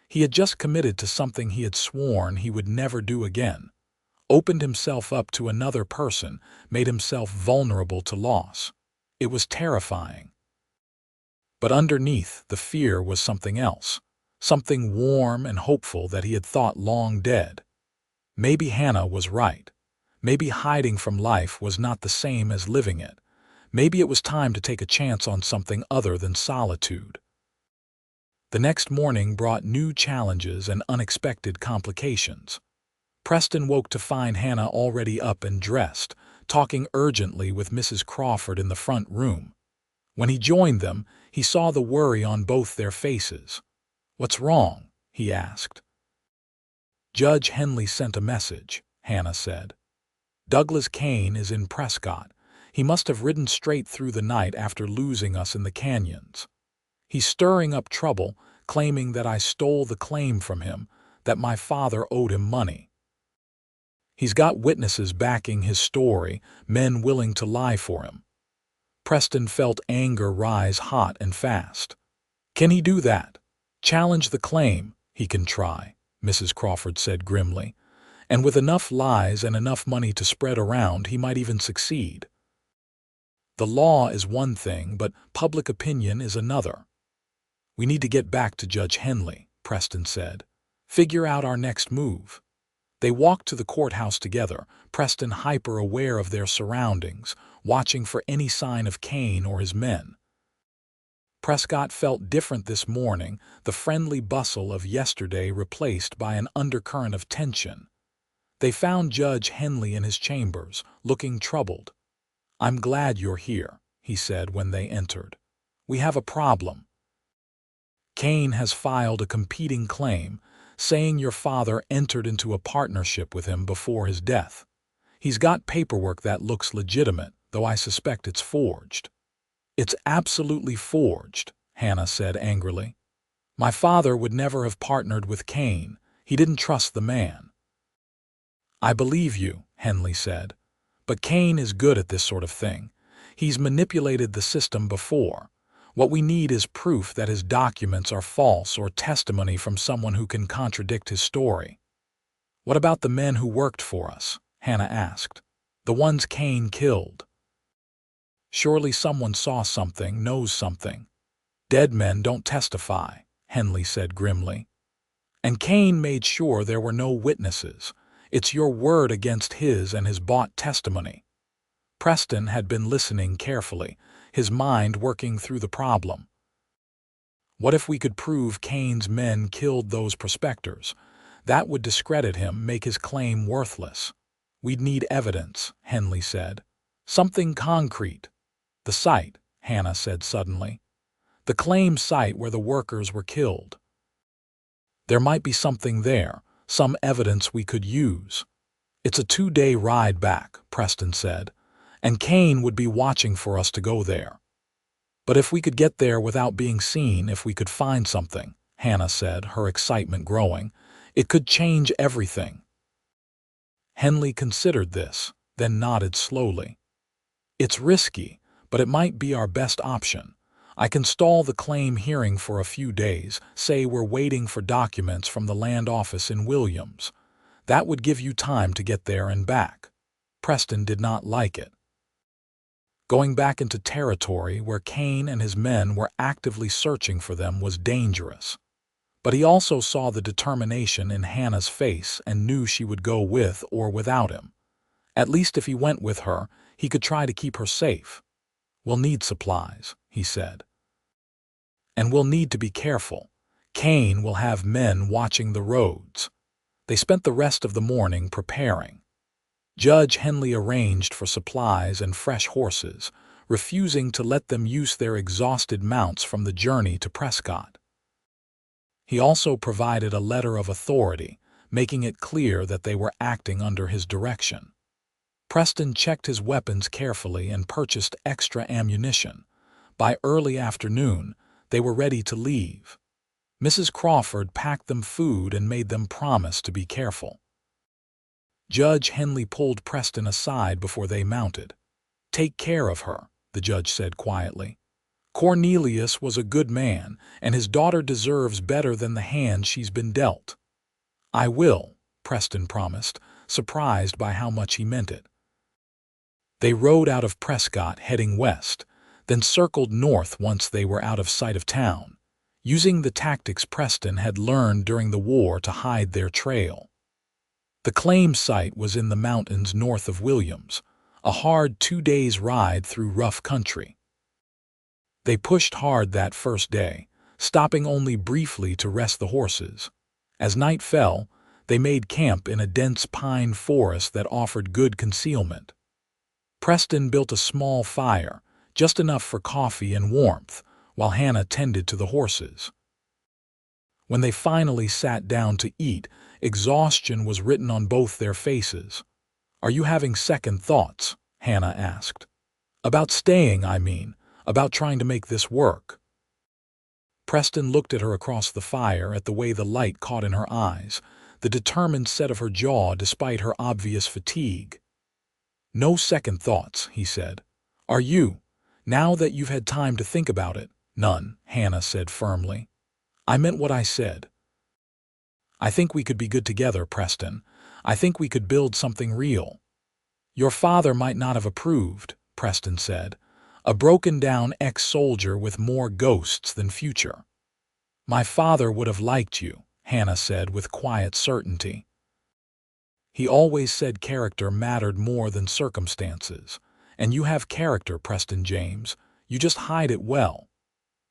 He had just committed to something he had sworn he would never do again, opened himself up to another person, made himself vulnerable to loss. It was terrifying. But underneath the fear was something else, something warm and hopeful that he had thought long dead. Maybe Hannah was right. Maybe hiding from life was not the same as living it. Maybe it was time to take a chance on something other than solitude. The next morning brought new challenges and unexpected complications. Preston woke to find Hannah already up and dressed, talking urgently with Mrs. Crawford in the front room. When he joined them, he saw the worry on both their faces. "What's wrong?" he asked. "Judge Henley sent a message," Hannah said. "Douglas Kane is in Prescott. He must have ridden straight through the night after losing us in the canyons. He's stirring up trouble, claiming that I stole the claim from him, that my father owed him money. He's got witnesses backing his story, men willing to lie for him." Preston felt anger rise hot and fast. "Can he do that? Challenge the claim? He can try," Mrs. Crawford said grimly. "And with enough lies and enough money to spread around, he might even succeed. The law is one thing, but public opinion is another." "We need to get back to Judge Henley," Preston said. "Figure out our next move." They walked to the courthouse together, Preston hyper-aware of their surroundings, watching for any sign of Kane or his men. Prescott felt different this morning, the friendly bustle of yesterday replaced by an undercurrent of tension. They found Judge Henley in his chambers, looking troubled. "I'm glad you're here," he said when they entered. "We have a problem. Kane has filed a competing claim, saying your father entered into a partnership with him before his death. He's got paperwork that looks legitimate, though I suspect it's forged." "It's absolutely forged," Hannah said angrily. "My father would never have partnered with Kane. He didn't trust the man." "I believe you," Henley said. "But Kane is good at this sort of thing. He's manipulated the system before. What we need is proof that his documents are false or testimony from someone who can contradict his story." "What about the men who worked for us?" Hannah asked. "The ones Kane killed." "Surely someone saw something, knows something." "Dead men don't testify," Henley said grimly. "And Kane made sure there were no witnesses. It's your word against his and his bought testimony." Preston had been listening carefully, his mind working through the problem. "What if we could prove Kane's men killed those prospectors? That would discredit him, make his claim worthless." "We'd need evidence," Henley said. "Something concrete." "The site," Hannah said suddenly. "The claim site where the workers were killed. There might be something there, some evidence we could use." "It's a 2-day ride back," Preston said, "and Kane would be watching for us to go there." "But if we could get there without being seen, if we could find something," Hannah said, her excitement growing, "it could change everything." Henley considered this, then nodded slowly. "It's risky, but it might be our best option. I can stall the claim hearing for a few days, say we're waiting for documents from the land office in Williams. That would give you time to get there and back. Preston did not like it. Going back into territory where Kane and his men were actively searching for them was dangerous. But he also saw the determination in Hannah's face and knew she would go with or without him. At least if he went with her, he could try to keep her safe. "We'll need supplies," he said. "And we'll need to be careful. Kane will have men watching the roads." They spent the rest of the morning preparing. Judge Henley arranged for supplies and fresh horses, refusing to let them use their exhausted mounts from the journey to Prescott. He also provided a letter of authority, making it clear that they were acting under his direction. Preston checked his weapons carefully and purchased extra ammunition. By early afternoon, they were ready to leave. Mrs. Crawford packed them food and made them promise to be careful. Judge Henley pulled Preston aside before they mounted. "Take care of her," the judge said quietly. "Cornelius was a good man, and his daughter deserves better than the hand she's been dealt." "I will," Preston promised, surprised by how much he meant it. They rode out of Prescott heading west, then circled north once they were out of sight of town, using the tactics Preston had learned during the war to hide their trail. The claim site was in the mountains north of Williams, a hard 2 days' ride through rough country. They pushed hard that first day, stopping only briefly to rest the horses. As night fell, they made camp in a dense pine forest that offered good concealment. Preston built a small fire, just enough for coffee and warmth, while Hannah tended to the horses. When they finally sat down to eat, exhaustion was written on both their faces. "Are you having second thoughts?" Hannah asked. "About staying, I mean, about trying to make this work." Preston looked at her across the fire at the way the light caught in her eyes, the determined set of her jaw despite her obvious fatigue. "No second thoughts," he said. "Are you, now that you've had time to think about it?" "None," Hannah said firmly. "I meant what I said. I think we could be good together, Preston. I think we could build something real." "Your father might not have approved," Preston said. "A broken-down ex-soldier with more ghosts than future." "My father would have liked you," Hannah said with quiet certainty. "He always said character mattered more than circumstances. And you have character, Preston James. You just hide it well."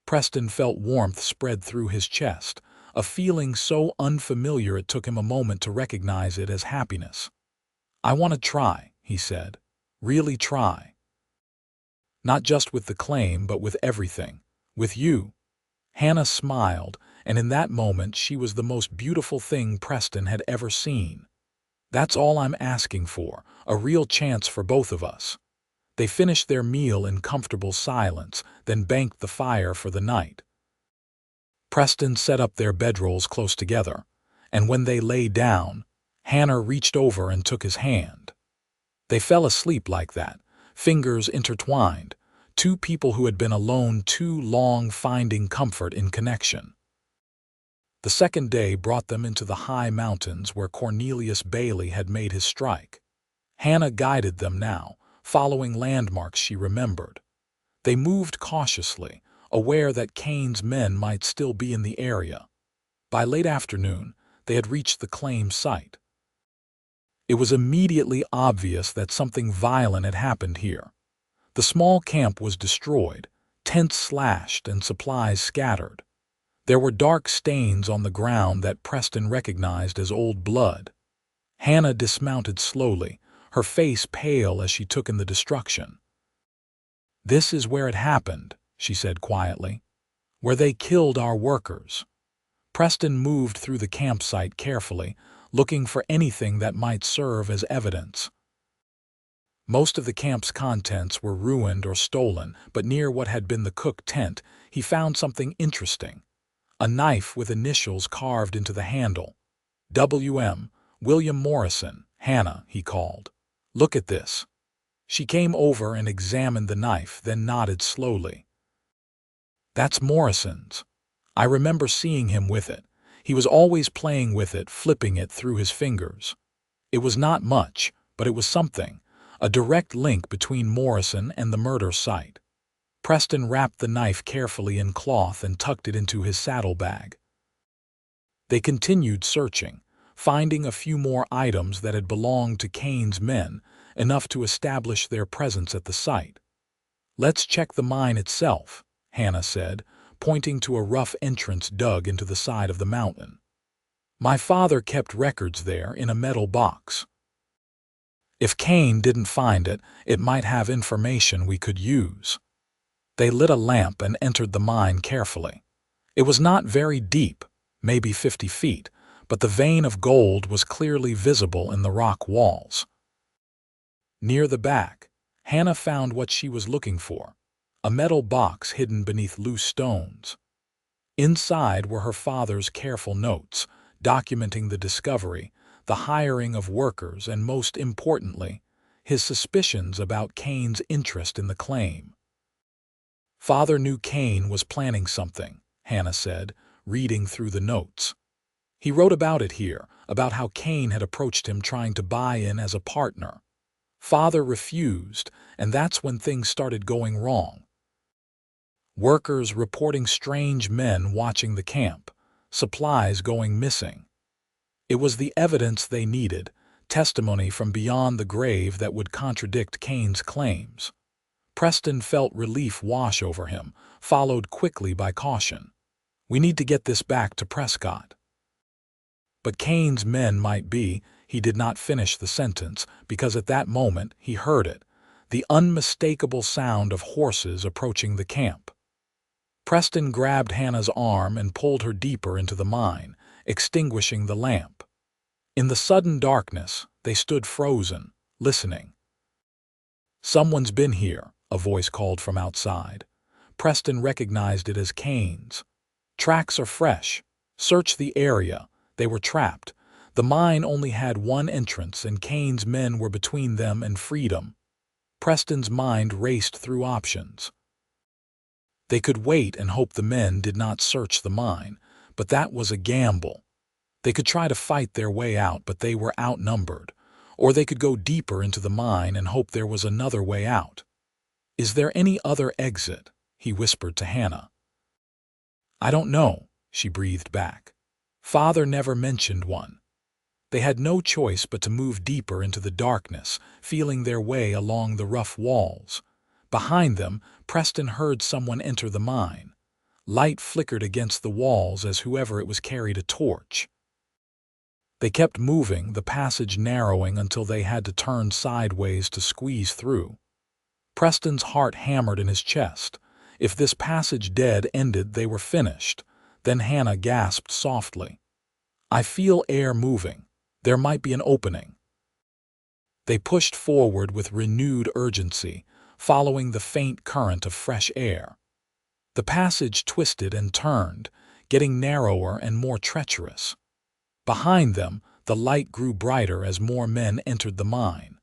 Preston felt warmth spread through his chest, a feeling so unfamiliar it took him a moment to recognize it as happiness. "I want to try," he said. "Really try. Not just with the claim, but with everything. With you." Hannah smiled, and in that moment she was the most beautiful thing Preston had ever seen. "That's all I'm asking for, a real chance for both of us." They finished their meal in comfortable silence, then banked the fire for the night. Preston set up their bedrolls close together, and when they lay down, Hannah reached over and took his hand. They fell asleep like that, fingers intertwined, two people who had been alone too long finding comfort in connection. The second day brought them into the high mountains where Cornelius Bailey had made his strike. Hannah guided them now, following landmarks she remembered. They moved cautiously, aware that Kane's men might still be in the area. By late afternoon, they had reached the claim site. It was immediately obvious that something violent had happened here. The small camp was destroyed, tents slashed and supplies scattered. There were dark stains on the ground that Preston recognized as old blood. Hannah dismounted slowly, her face pale as she took in the destruction. "This is where it happened," she said quietly. "Where they killed our workers." Preston moved through the campsite carefully, looking for anything that might serve as evidence. Most of the camp's contents were ruined or stolen, but near what had been the cook tent, he found something interesting. A knife with initials carved into the handle. "W.M. William Morrison, Hannah," he called. "Look at this." She came over and examined the knife, then nodded slowly. That's Morrison's. I remember seeing him with it. He was always playing with it, flipping it through his fingers. It was not much, but it was something, a direct link between Morrison and the murder site. Preston wrapped the knife carefully in cloth and tucked it into his saddlebag. They continued searching, finding a few more items that had belonged to Kane's men, enough to establish their presence at the site. "Let's check the mine itself," Hannah said, pointing to a rough entrance dug into the side of the mountain. "My father kept records there in a metal box. If Kane didn't find it, it might have information we could use." They lit a lamp and entered the mine carefully. It was not very deep, maybe 50 feet, but the vein of gold was clearly visible in the rock walls. Near the back, Hannah found what she was looking for, a metal box hidden beneath loose stones. Inside were her father's careful notes, documenting the discovery, the hiring of workers, and most importantly, his suspicions about Kane's interest in the claim. "Father knew Kane was planning something," Hannah said, reading through the notes. "He wrote about it here, about how Kane had approached him trying to buy in as a partner. Father refused, and that's when things started going wrong. Workers reporting strange men watching the camp, supplies going missing. It was the evidence they needed, testimony from beyond the grave that would contradict Kane's claims." Preston felt relief wash over him, followed quickly by caution. "We need to get this back to Prescott." "But Kane's men might be—" He did not finish the sentence because at that moment he heard it, the unmistakable sound of horses approaching the camp. Preston grabbed Hannah's arm and pulled her deeper into the mine, extinguishing the lamp. In the sudden darkness, they stood frozen, listening. "Someone's been here," a voice called from outside. Preston recognized it as Kane's. "Tracks are fresh. Search the area." They were trapped. The mine only had one entrance, and Kane's men were between them and freedom. Preston's mind raced through options. They could wait and hope the men did not search the mine, but that was a gamble. They could try to fight their way out, but they were outnumbered. Or they could go deeper into the mine and hope there was another way out. "Is there any other exit?" he whispered to Hannah. "I don't know," she breathed back. "Father never mentioned one." They had no choice but to move deeper into the darkness, feeling their way along the rough walls. Behind them, Preston heard someone enter the mine. Light flickered against the walls as whoever it was carried a torch. They kept moving, the passage narrowing until they had to turn sideways to squeeze through. Preston's heart hammered in his chest. If this passage dead ended, they were finished. Then Hannah gasped softly. "I feel air moving. There might be an opening." They pushed forward with renewed urgency, following the faint current of fresh air. The passage twisted and turned, getting narrower and more treacherous. Behind them, the light grew brighter as more men entered the mine.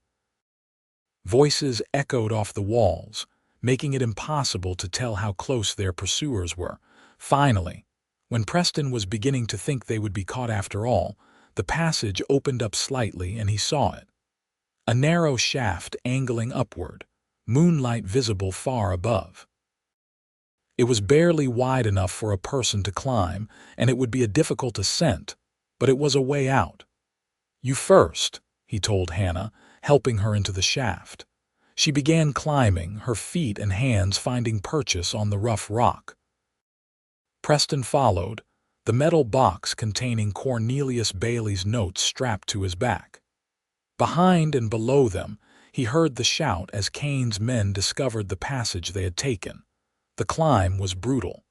Voices echoed off the walls, making it impossible to tell how close their pursuers were. Finally, when Preston was beginning to think they would be caught after all, the passage opened up slightly and he saw it. A narrow shaft angling upward, moonlight visible far above. It was barely wide enough for a person to climb, and it would be a difficult ascent, but it was a way out. "You first," he told Hannah, helping her into the shaft. She began climbing, her feet and hands finding purchase on the rough rock. Preston followed, the metal box containing Cornelius Bailey's notes strapped to his back. Behind and below them, he heard the shout as Kane's men discovered the passage they had taken. The climb was brutal.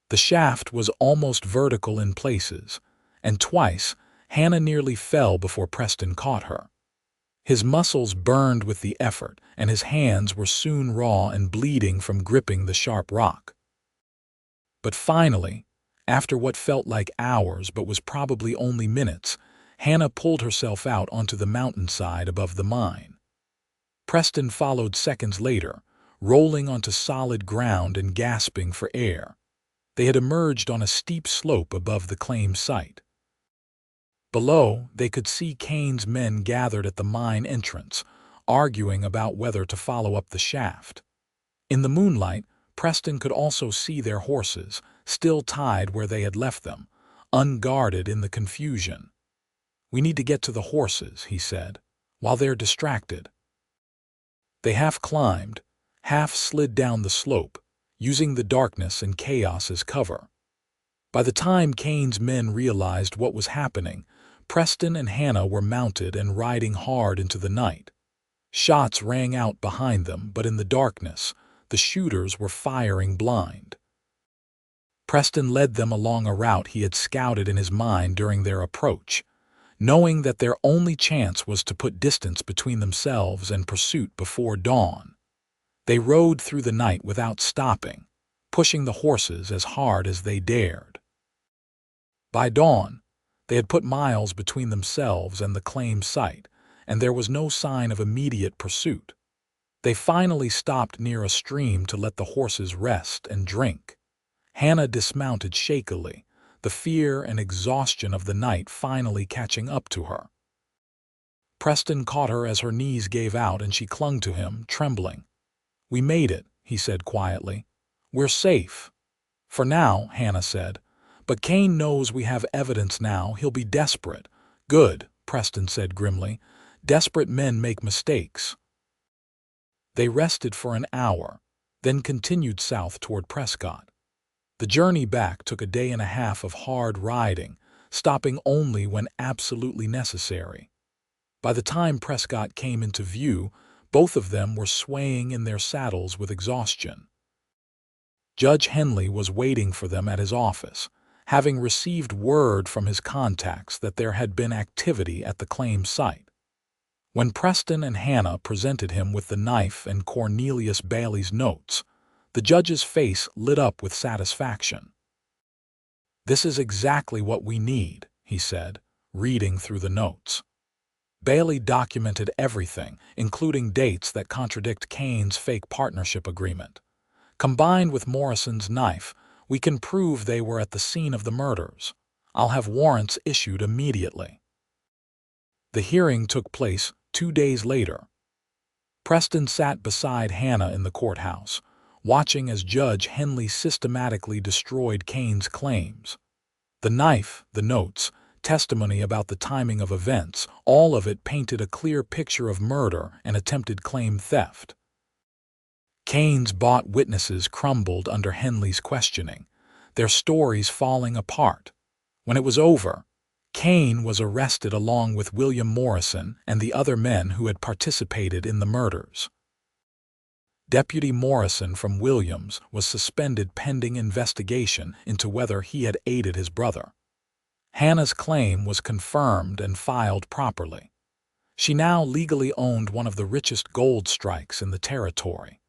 The shaft was almost vertical in places, and twice Hannah nearly fell before Preston caught her. His muscles burned with the effort, and his hands were soon raw and bleeding from gripping the sharp rock. But finally, after what felt like hours but was probably only minutes, Hannah pulled herself out onto the mountainside above the mine. Preston followed seconds later, rolling onto solid ground and gasping for air. They had emerged on a steep slope above the claim site. Below, they could see Kane's men gathered at the mine entrance, arguing about whether to follow up the shaft. In the moonlight, Preston could also see their horses, still tied where they had left them, unguarded in the confusion. "We need to get to the horses," he said, "while they're distracted." They half climbed, half slid down the slope, using the darkness and chaos as cover. By the time Kane's men realized what was happening, Preston and Hannah were mounted and riding hard into the night. Shots rang out behind them, but in the darkness, the shooters were firing blind. Preston led them along a route he had scouted in his mind during their approach, knowing that their only chance was to put distance between themselves and pursuit before dawn. They rode through the night without stopping, pushing the horses as hard as they dared. By dawn, they had put miles between themselves and the claim site, and there was no sign of immediate pursuit. They finally stopped near a stream to let the horses rest and drink. Hannah dismounted shakily, the fear and exhaustion of the night finally catching up to her. Preston caught her as her knees gave out and she clung to him, trembling. "We made it," he said quietly. "We're safe." "For now," Hannah said. "But Kane knows we have evidence now. He'll be desperate." "Good," Preston said grimly. "Desperate men make mistakes." They rested for an hour, then continued south toward Prescott. The journey back took a day and a half of hard riding, stopping only when absolutely necessary. By the time Prescott came into view, both of them were swaying in their saddles with exhaustion. Judge Henley was waiting for them at his office, having received word from his contacts that there had been activity at the claim site. When Preston and Hannah presented him with the knife and Cornelius Bailey's notes, the judge's face lit up with satisfaction. "This is exactly what we need," he said, reading through the notes. Bailey documented everything, including dates that contradict Kane's fake partnership agreement. Combined with Morrison's knife, we can prove they were at the scene of the murders. I'll have warrants issued immediately. The hearing took place 2 days later. Preston sat beside Hannah in the courthouse, watching as Judge Henley systematically destroyed Kane's claims. The knife, the notes, testimony about the timing of events, all of it painted a clear picture of murder and attempted claim theft. Kane's bought witnesses crumbled under Henley's questioning, their stories falling apart. When it was over, Kane was arrested along with William Morrison and the other men who had participated in the murders. Deputy Morrison from Williams was suspended pending investigation into whether he had aided his brother. Hannah's claim was confirmed and filed properly. She now legally owned one of the richest gold strikes in the territory.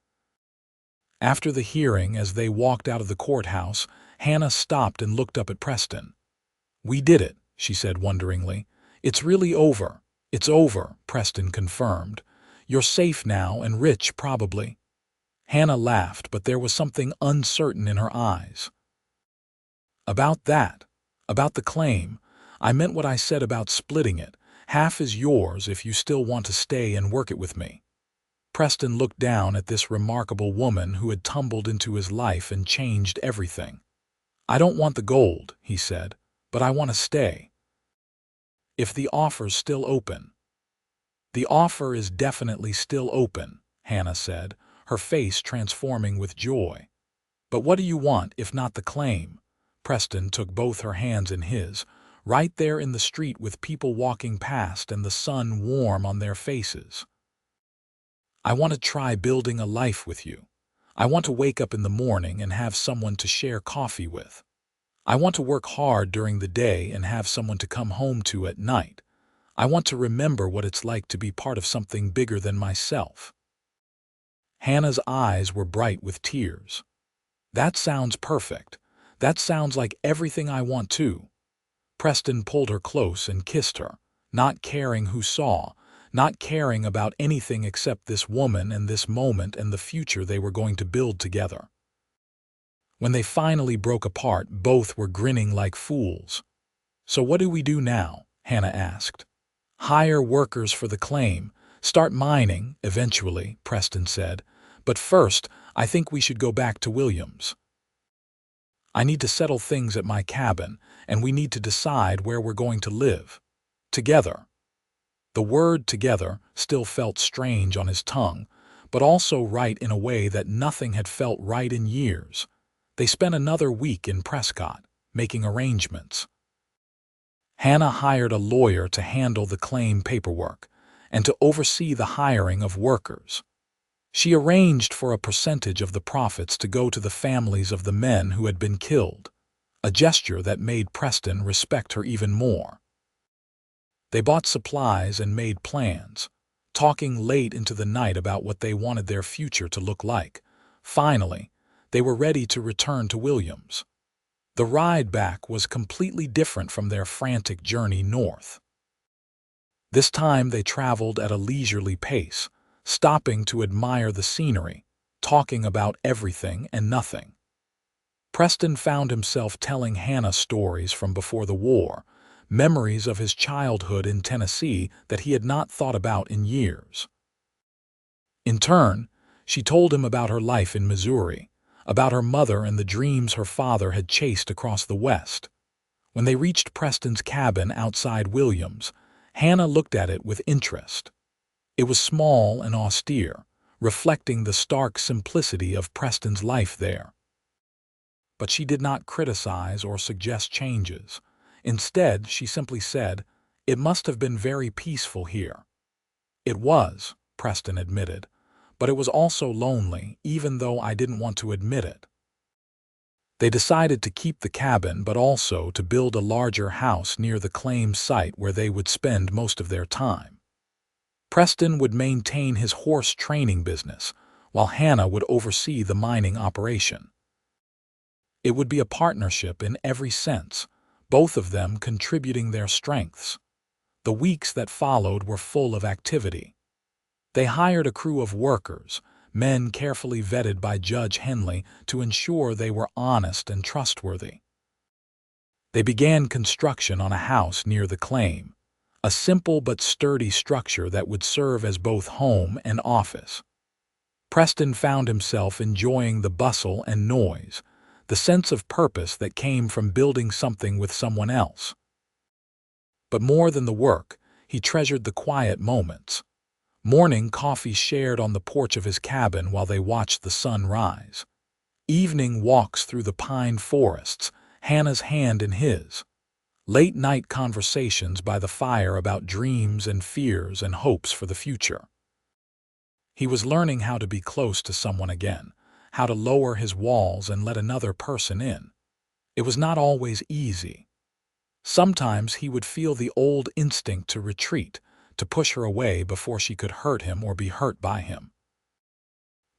After the hearing, as they walked out of the courthouse, Hannah stopped and looked up at Preston. "We did it," she said wonderingly. "It's really over." "It's over," Preston confirmed. "You're safe now and rich, probably." Hannah laughed, but there was something uncertain in her eyes. "About that, about the claim, I meant what I said about splitting it. Half is yours if you still want to stay and work it with me." Preston looked down at this remarkable woman who had tumbled into his life and changed everything. "I don't want the gold," he said, "but I want to stay. If the offer's still open." "The offer is definitely still open," Hannah said, her face transforming with joy. "But what do you want if not the claim?" Preston took both her hands in his, right there in the street with people walking past and the sun warm on their faces. "I want to try building a life with you. I want to wake up in the morning and have someone to share coffee with. I want to work hard during the day and have someone to come home to at night. I want to remember what it's like to be part of something bigger than myself." Hannah's eyes were bright with tears. "That sounds perfect. That sounds like everything I want too." Preston pulled her close and kissed her, not caring who saw, not caring about anything except this woman and this moment and the future they were going to build together. When they finally broke apart, both were grinning like fools. "So what do we do now?" Hannah asked. "Hire workers for the claim. Start mining, eventually," Preston said. "But first, I think we should go back to Williams. I need to settle things at my cabin, and we need to decide where we're going to live. Together." The word "together" still felt strange on his tongue, but also right in a way that nothing had felt right in years. They spent another week in Prescott, making arrangements. Hannah hired a lawyer to handle the claim paperwork and to oversee the hiring of workers. She arranged for a percentage of the profits to go to the families of the men who had been killed, a gesture that made Preston respect her even more. They bought supplies and made plans, talking late into the night about what they wanted their future to look like. Finally, they were ready to return to Williams. The ride back was completely different from their frantic journey north. This time they traveled at a leisurely pace, stopping to admire the scenery, talking about everything and nothing. Preston found himself telling Hannah stories from before the war, memories of his childhood in Tennessee that he had not thought about in years. In turn, she told him about her life in Missouri, about her mother and the dreams her father had chased across the West. When they reached Preston's cabin outside Williams, Hannah looked at it with interest. It was small and austere, reflecting the stark simplicity of Preston's life there. But she did not criticize or suggest changes. Instead, she simply said, "It must have been very peaceful here." "It was," Preston admitted, "but it was also lonely, even though I didn't want to admit it." They decided to keep the cabin, but also to build a larger house near the claim site where they would spend most of their time. Preston would maintain his horse training business, while Hannah would oversee the mining operation. It would be a partnership in every sense, both of them contributing their strengths. The weeks that followed were full of activity. They hired a crew of workers, men carefully vetted by Judge Henley to ensure they were honest and trustworthy. They began construction on a house near the claim, a simple but sturdy structure that would serve as both home and office. Preston found himself enjoying the bustle and noise, the sense of purpose that came from building something with someone else. But more than the work, he treasured the quiet moments. Morning coffee shared on the porch of his cabin while they watched the sun rise. Evening walks through the pine forests, Hannah's hand in his. Late-night conversations by the fire about dreams and fears and hopes for the future. He was learning how to be close to someone again, how to lower his walls and let another person in. It was not always easy. Sometimes he would feel the old instinct to retreat, to push her away before she could hurt him or be hurt by him.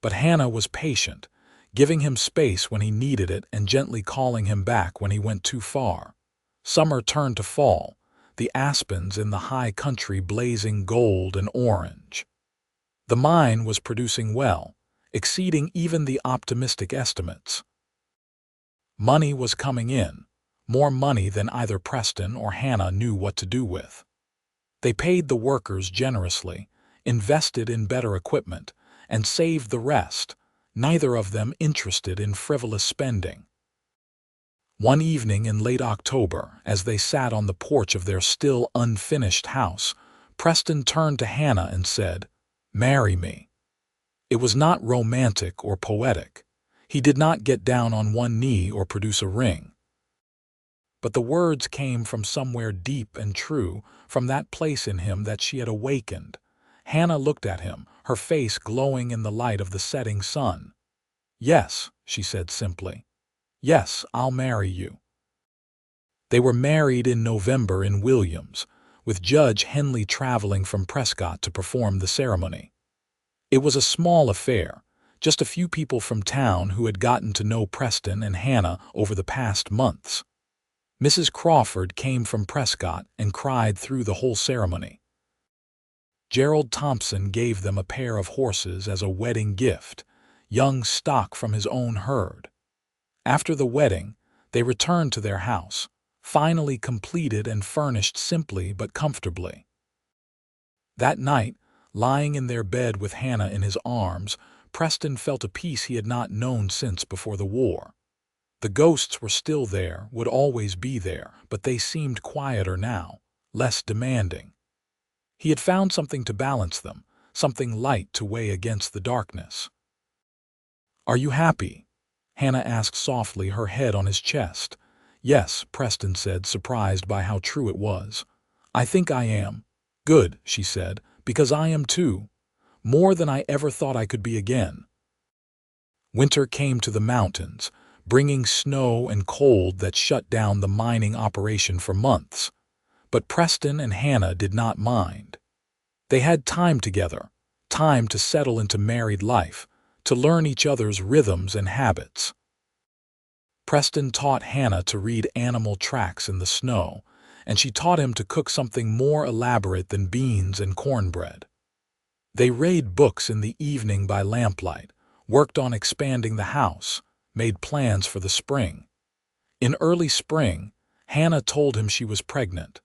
But Hannah was patient, giving him space when he needed it and gently calling him back when he went too far. Summer turned to fall, the aspens in the high country blazing gold and orange. The mine was producing well, exceeding even the optimistic estimates. Money was coming in, more money than either Preston or Hannah knew what to do with. They paid the workers generously, invested in better equipment, and saved the rest, neither of them interested in frivolous spending. One evening in late October, as they sat on the porch of their still unfinished house, Preston turned to Hannah and said, "Marry me." It was not romantic or poetic. He did not get down on one knee or produce a ring. But the words came from somewhere deep and true, from that place in him that she had awakened. Hannah looked at him, her face glowing in the light of the setting sun. "Yes," she said simply. "Yes, I'll marry you." They were married in November in Williams, with Judge Henley traveling from Prescott to perform the ceremony. It was a small affair, just a few people from town who had gotten to know Preston and Hannah over the past months. Mrs. Crawford came from Prescott and cried through the whole ceremony. Gerald Thompson gave them a pair of horses as a wedding gift, young stock from his own herd. After the wedding, they returned to their house, finally completed and furnished simply but comfortably. That night, lying in their bed with Hannah in his arms, Preston felt a peace he had not known since before the war. The ghosts were still there, would always be there, but they seemed quieter now, less demanding. He had found something to balance them, something light to weigh against the darkness. "Are you happy?" Hannah asked softly, her head on his chest. "Yes," Preston said, surprised by how true it was. "I think I am." "Good," she said, "because I am too. More than I ever thought I could be again." Winter came to the mountains, bringing snow and cold that shut down the mining operation for months. But Preston and Hannah did not mind. They had time together, time to settle into married life, to learn each other's rhythms and habits. Preston taught Hannah to read animal tracks in the snow, and she taught him to cook something more elaborate than beans and cornbread. They read books in the evening by lamplight, worked on expanding the house, made plans for the spring. In early spring, Hannah told him she was pregnant.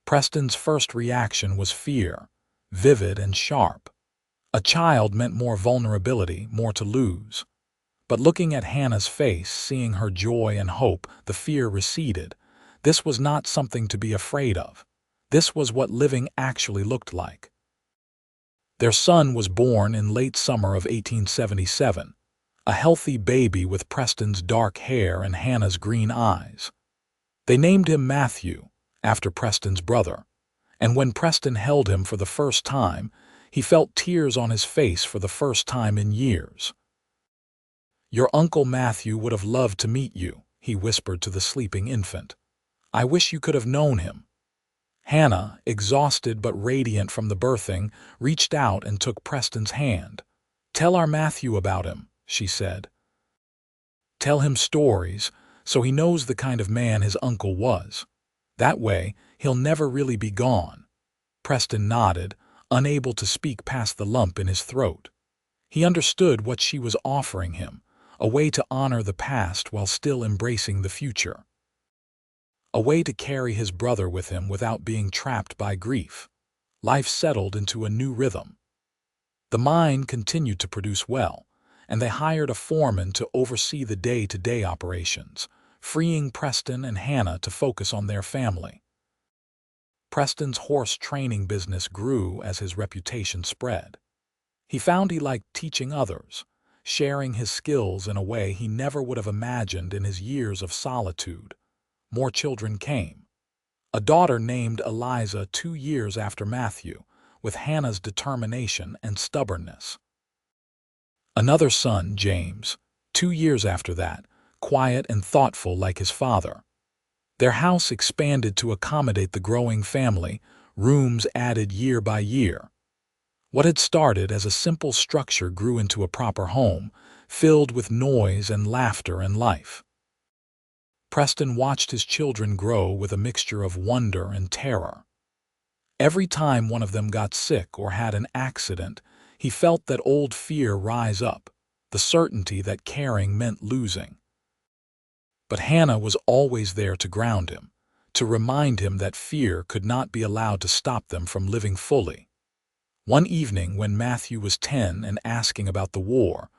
Preston's first reaction was fear, vivid and sharp. A child meant more vulnerability, more to lose. But looking at Hannah's face, seeing her joy and hope, the fear receded. This was not something to be afraid of. This was what living actually looked like. Their son was born in late summer of 1877, a healthy baby with Preston's dark hair and Hannah's green eyes. They named him Matthew, after Preston's brother, and when Preston held him for the first time, he felt tears on his face for the first time in years. "Your Uncle Matthew would have loved to meet you," he whispered to the sleeping infant. "I wish you could have known him." Hannah, exhausted but radiant from the birthing, reached out and took Preston's hand. "Tell our Matthew about him," she said. "Tell him stories, so he knows the kind of man his uncle was. That way, he'll never really be gone." Preston nodded, unable to speak past the lump in his throat. He understood what she was offering him, a way to honor the past while still embracing the future. A way to carry his brother with him without being trapped by grief. Life settled into a new rhythm. The mine continued to produce well, and they hired a foreman to oversee the day-to-day operations, freeing Preston and Hannah to focus on their family. Preston's horse training business grew as his reputation spread. He found he liked teaching others, sharing his skills in a way he never would have imagined in his years of solitude. More children came. A daughter named Eliza 2 years after Matthew, with Hannah's determination and stubbornness. Another son, James, 2 years after that, quiet and thoughtful like his father. Their house expanded to accommodate the growing family, rooms added year by year. What had started as a simple structure grew into a proper home, filled with noise and laughter and life. Preston watched his children grow with a mixture of wonder and terror. Every time one of them got sick or had an accident, he felt that old fear rise up, the certainty that caring meant losing. But Hannah was always there to ground him, to remind him that fear could not be allowed to stop them from living fully. One evening when Matthew was 10 and asking about the war,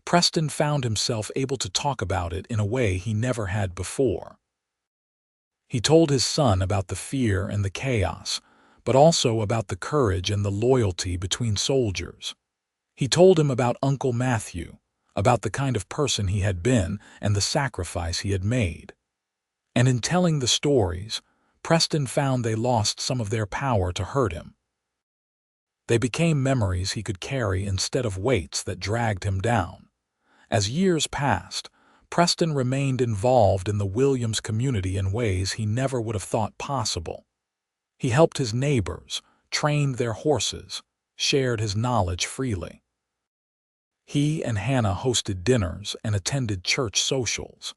Preston found himself able to talk about it in a way he never had before. He told his son about the fear and the chaos, but also about the courage and the loyalty between soldiers. He told him about Uncle Matthew, about the kind of person he had been and the sacrifice he had made. And in telling the stories, Preston found they lost some of their power to hurt him. They became memories he could carry instead of weights that dragged him down. As years passed, Preston remained involved in the Williams community in ways he never would have thought possible. He helped his neighbors, trained their horses, shared his knowledge freely. He and Hannah hosted dinners and attended church socials.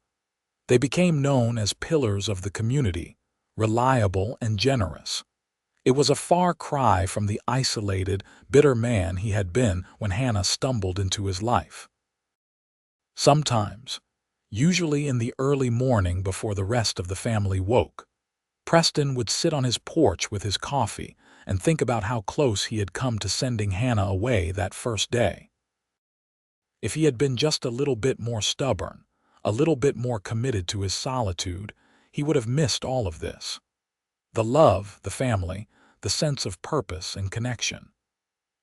They became known as pillars of the community, reliable and generous. It was a far cry from the isolated, bitter man he had been when Hannah stumbled into his life. Sometimes, usually in the early morning before the rest of the family woke, Preston would sit on his porch with his coffee and think about how close he had come to sending Hannah away that first day. If he had been just a little bit more stubborn, a little bit more committed to his solitude, he would have missed all of this. The love, the family, the sense of purpose and connection.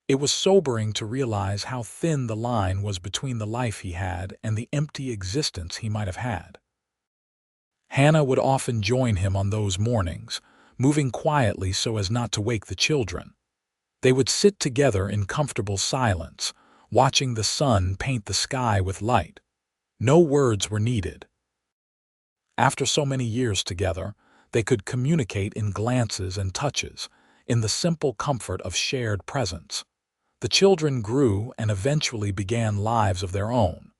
It was sobering to realize how thin the line was between the life he had and the empty existence he might have had. Hannah would often join him on those mornings, moving quietly so as not to wake the children. They would sit together in comfortable silence, watching the sun paint the sky with light. No words were needed. After so many years together, they could communicate in glances and touches, in the simple comfort of shared presence. The children grew and eventually began lives of their own.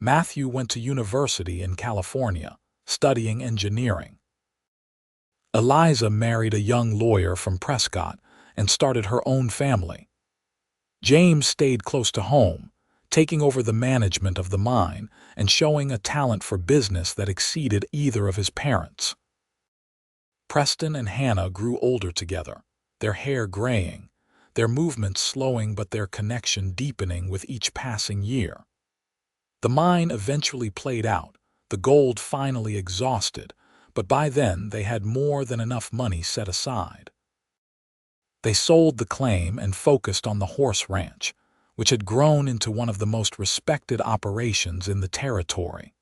Matthew went to university in California, studying engineering. Eliza married a young lawyer from Prescott and started her own family. James stayed close to home, taking over the management of the mine and showing a talent for business that exceeded either of his parents. Preston and Hannah grew older together, their hair graying, their movements slowing but their connection deepening with each passing year. The mine eventually played out, the gold finally exhausted, but by then they had more than enough money set aside. They sold the claim and focused on the horse ranch, which had grown into one of the most respected operations in the territory.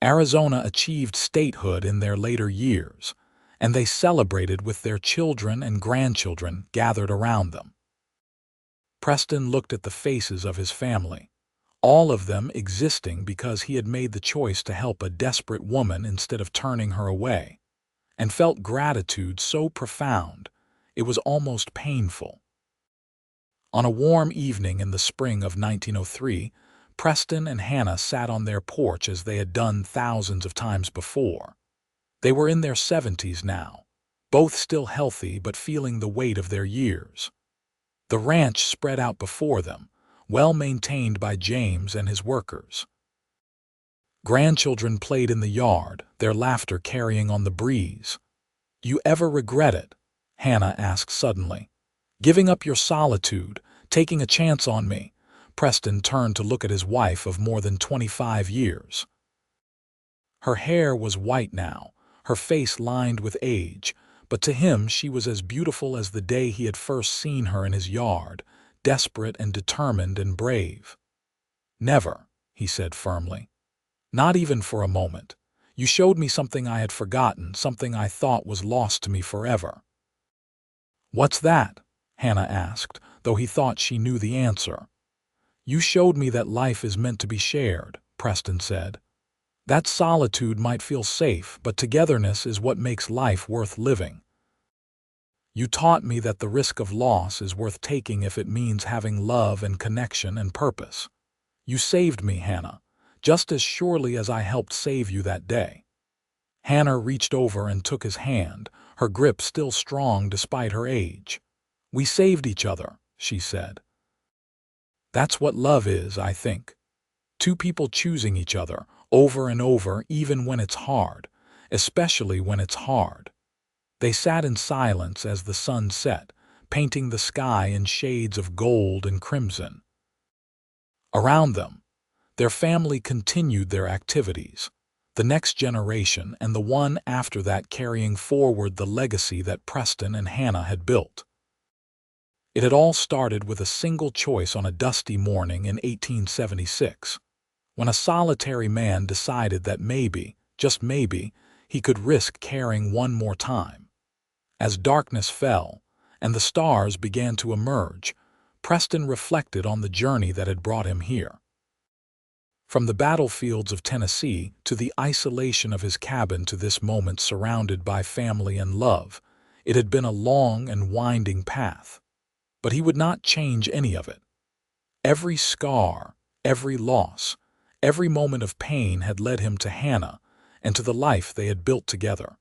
Arizona achieved statehood in their later years, and they celebrated with their children and grandchildren gathered around them. Preston looked at the faces of his family, all of them existing because he had made the choice to help a desperate woman instead of turning her away, and felt gratitude so profound it was almost painful. On a warm evening in the spring of 1903, Preston and Hannah sat on their porch as they had done thousands of times before. They were in their 70s now, both still healthy but feeling the weight of their years. The ranch spread out before them, well maintained by James and his workers. Grandchildren played in the yard, their laughter carrying on the breeze. "You ever regret it?" Hannah asked suddenly. "Giving up your solitude, taking a chance on me?" Preston turned to look at his wife of more than 25 years. Her hair was white now, her face lined with age, but to him she was as beautiful as the day he had first seen her in his yard, desperate and determined and brave. "Never," he said firmly. "Not even for a moment. You showed me something I had forgotten, something I thought was lost to me forever." "What's that?" Hannah asked, though he thought she knew the answer. "You showed me that life is meant to be shared," Preston said. "That solitude might feel safe, but togetherness is what makes life worth living. You taught me that the risk of loss is worth taking if it means having love and connection and purpose. You saved me, Hannah, just as surely as I helped save you that day." Hannah reached over and took his hand, her grip still strong despite her age. "We saved each other," she said. "That's what love is, I think. Two people choosing each other, over and over, even when it's hard, especially when it's hard." They sat in silence as the sun set, painting the sky in shades of gold and crimson. Around them, their family continued their activities, the next generation and the one after that carrying forward the legacy that Preston and Hannah had built. It had all started with a single choice on a dusty morning in 1876, when a solitary man decided that maybe, just maybe, he could risk caring one more time. As darkness fell, and the stars began to emerge, Preston reflected on the journey that had brought him here. From the battlefields of Tennessee to the isolation of his cabin to this moment surrounded by family and love, it had been a long and winding path. But he would not change any of it. Every scar, every loss, every moment of pain had led him to Hannah and to the life they had built together.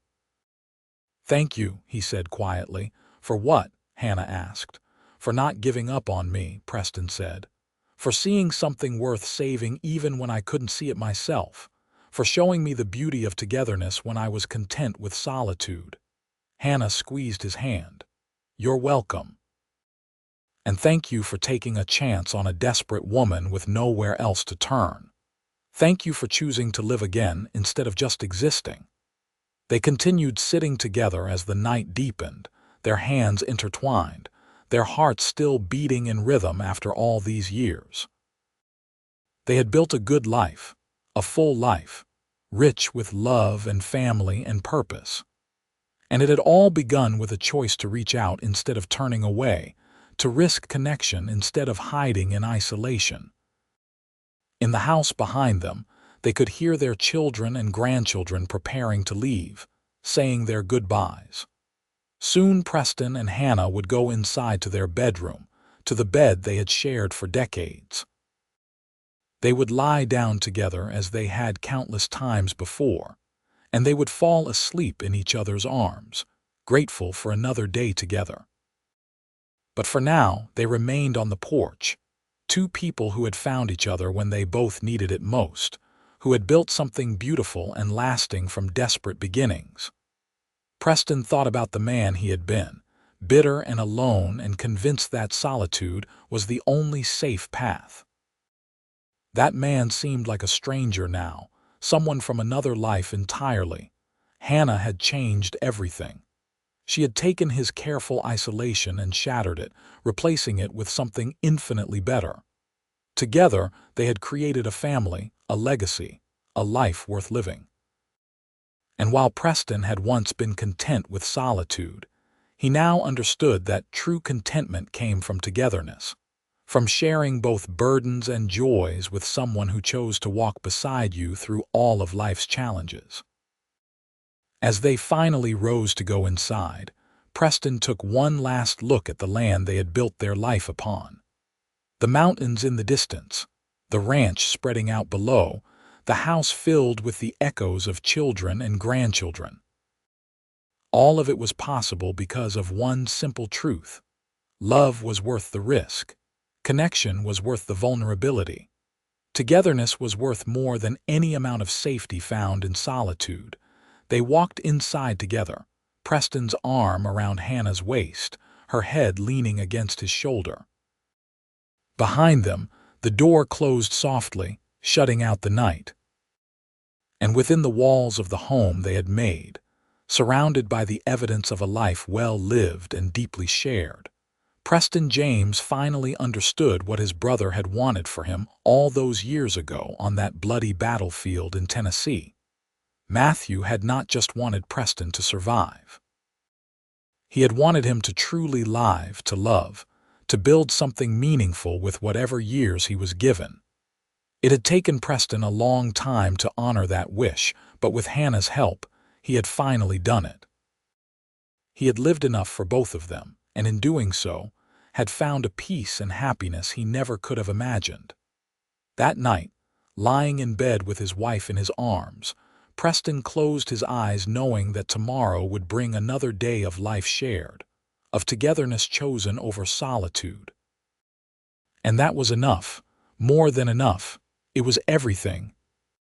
"Thank you," he said quietly, "For what?" Hannah asked. "For not giving up on me," Preston said. "For seeing something worth saving even when I couldn't see it myself. For showing me the beauty of togetherness when I was content with solitude." Hannah squeezed his hand. "You're welcome. And thank you for taking a chance on a desperate woman with nowhere else to turn. Thank you for choosing to live again instead of just existing." They continued sitting together as the night deepened, their hands intertwined, their hearts still beating in rhythm after all these years. They had built a good life, a full life, rich with love and family and purpose. And it had all begun with a choice to reach out instead of turning away, to risk connection instead of hiding in isolation. In the house behind them, they could hear their children and grandchildren preparing to leave, saying their goodbyes. Soon Preston and Hannah would go inside to their bedroom, to the bed they had shared for decades. They would lie down together as they had countless times before, and they would fall asleep in each other's arms, grateful for another day together. But for now, they remained on the porch, two people who had found each other when they both needed it most, who had built something beautiful and lasting from desperate beginnings. Preston thought about the man he had been, bitter and alone and convinced that solitude was the only safe path. That man seemed like a stranger now, someone from another life entirely. Hannah had changed everything. She had taken his careful isolation and shattered it, replacing it with something infinitely better. Together, they had created a family, a legacy, a life worth living. And while Preston had once been content with solitude, he now understood that true contentment came from togetherness, from sharing both burdens and joys with someone who chose to walk beside you through all of life's challenges. As they finally rose to go inside, Preston took one last look at the land they had built their life upon. The mountains in the distance, the ranch spreading out below, the house filled with the echoes of children and grandchildren. All of it was possible because of one simple truth. Love was worth the risk. Connection was worth the vulnerability. Togetherness was worth more than any amount of safety found in solitude. They walked inside together, Preston's arm around Hannah's waist, her head leaning against his shoulder. Behind them, the door closed softly, shutting out the night. And within the walls of the home they had made, surrounded by the evidence of a life well lived and deeply shared, Preston James finally understood what his brother had wanted for him all those years ago on that bloody battlefield in Tennessee. Matthew had not just wanted Preston to survive. He had wanted him to truly live, to love, to build something meaningful with whatever years he was given. It had taken Preston a long time to honor that wish, but with Hannah's help, he had finally done it. He had lived enough for both of them, and in doing so, had found a peace and happiness he never could have imagined. That night, lying in bed with his wife in his arms, Preston closed his eyes knowing that tomorrow would bring another day of life shared, of togetherness chosen over solitude. And that was enough, more than enough. It was everything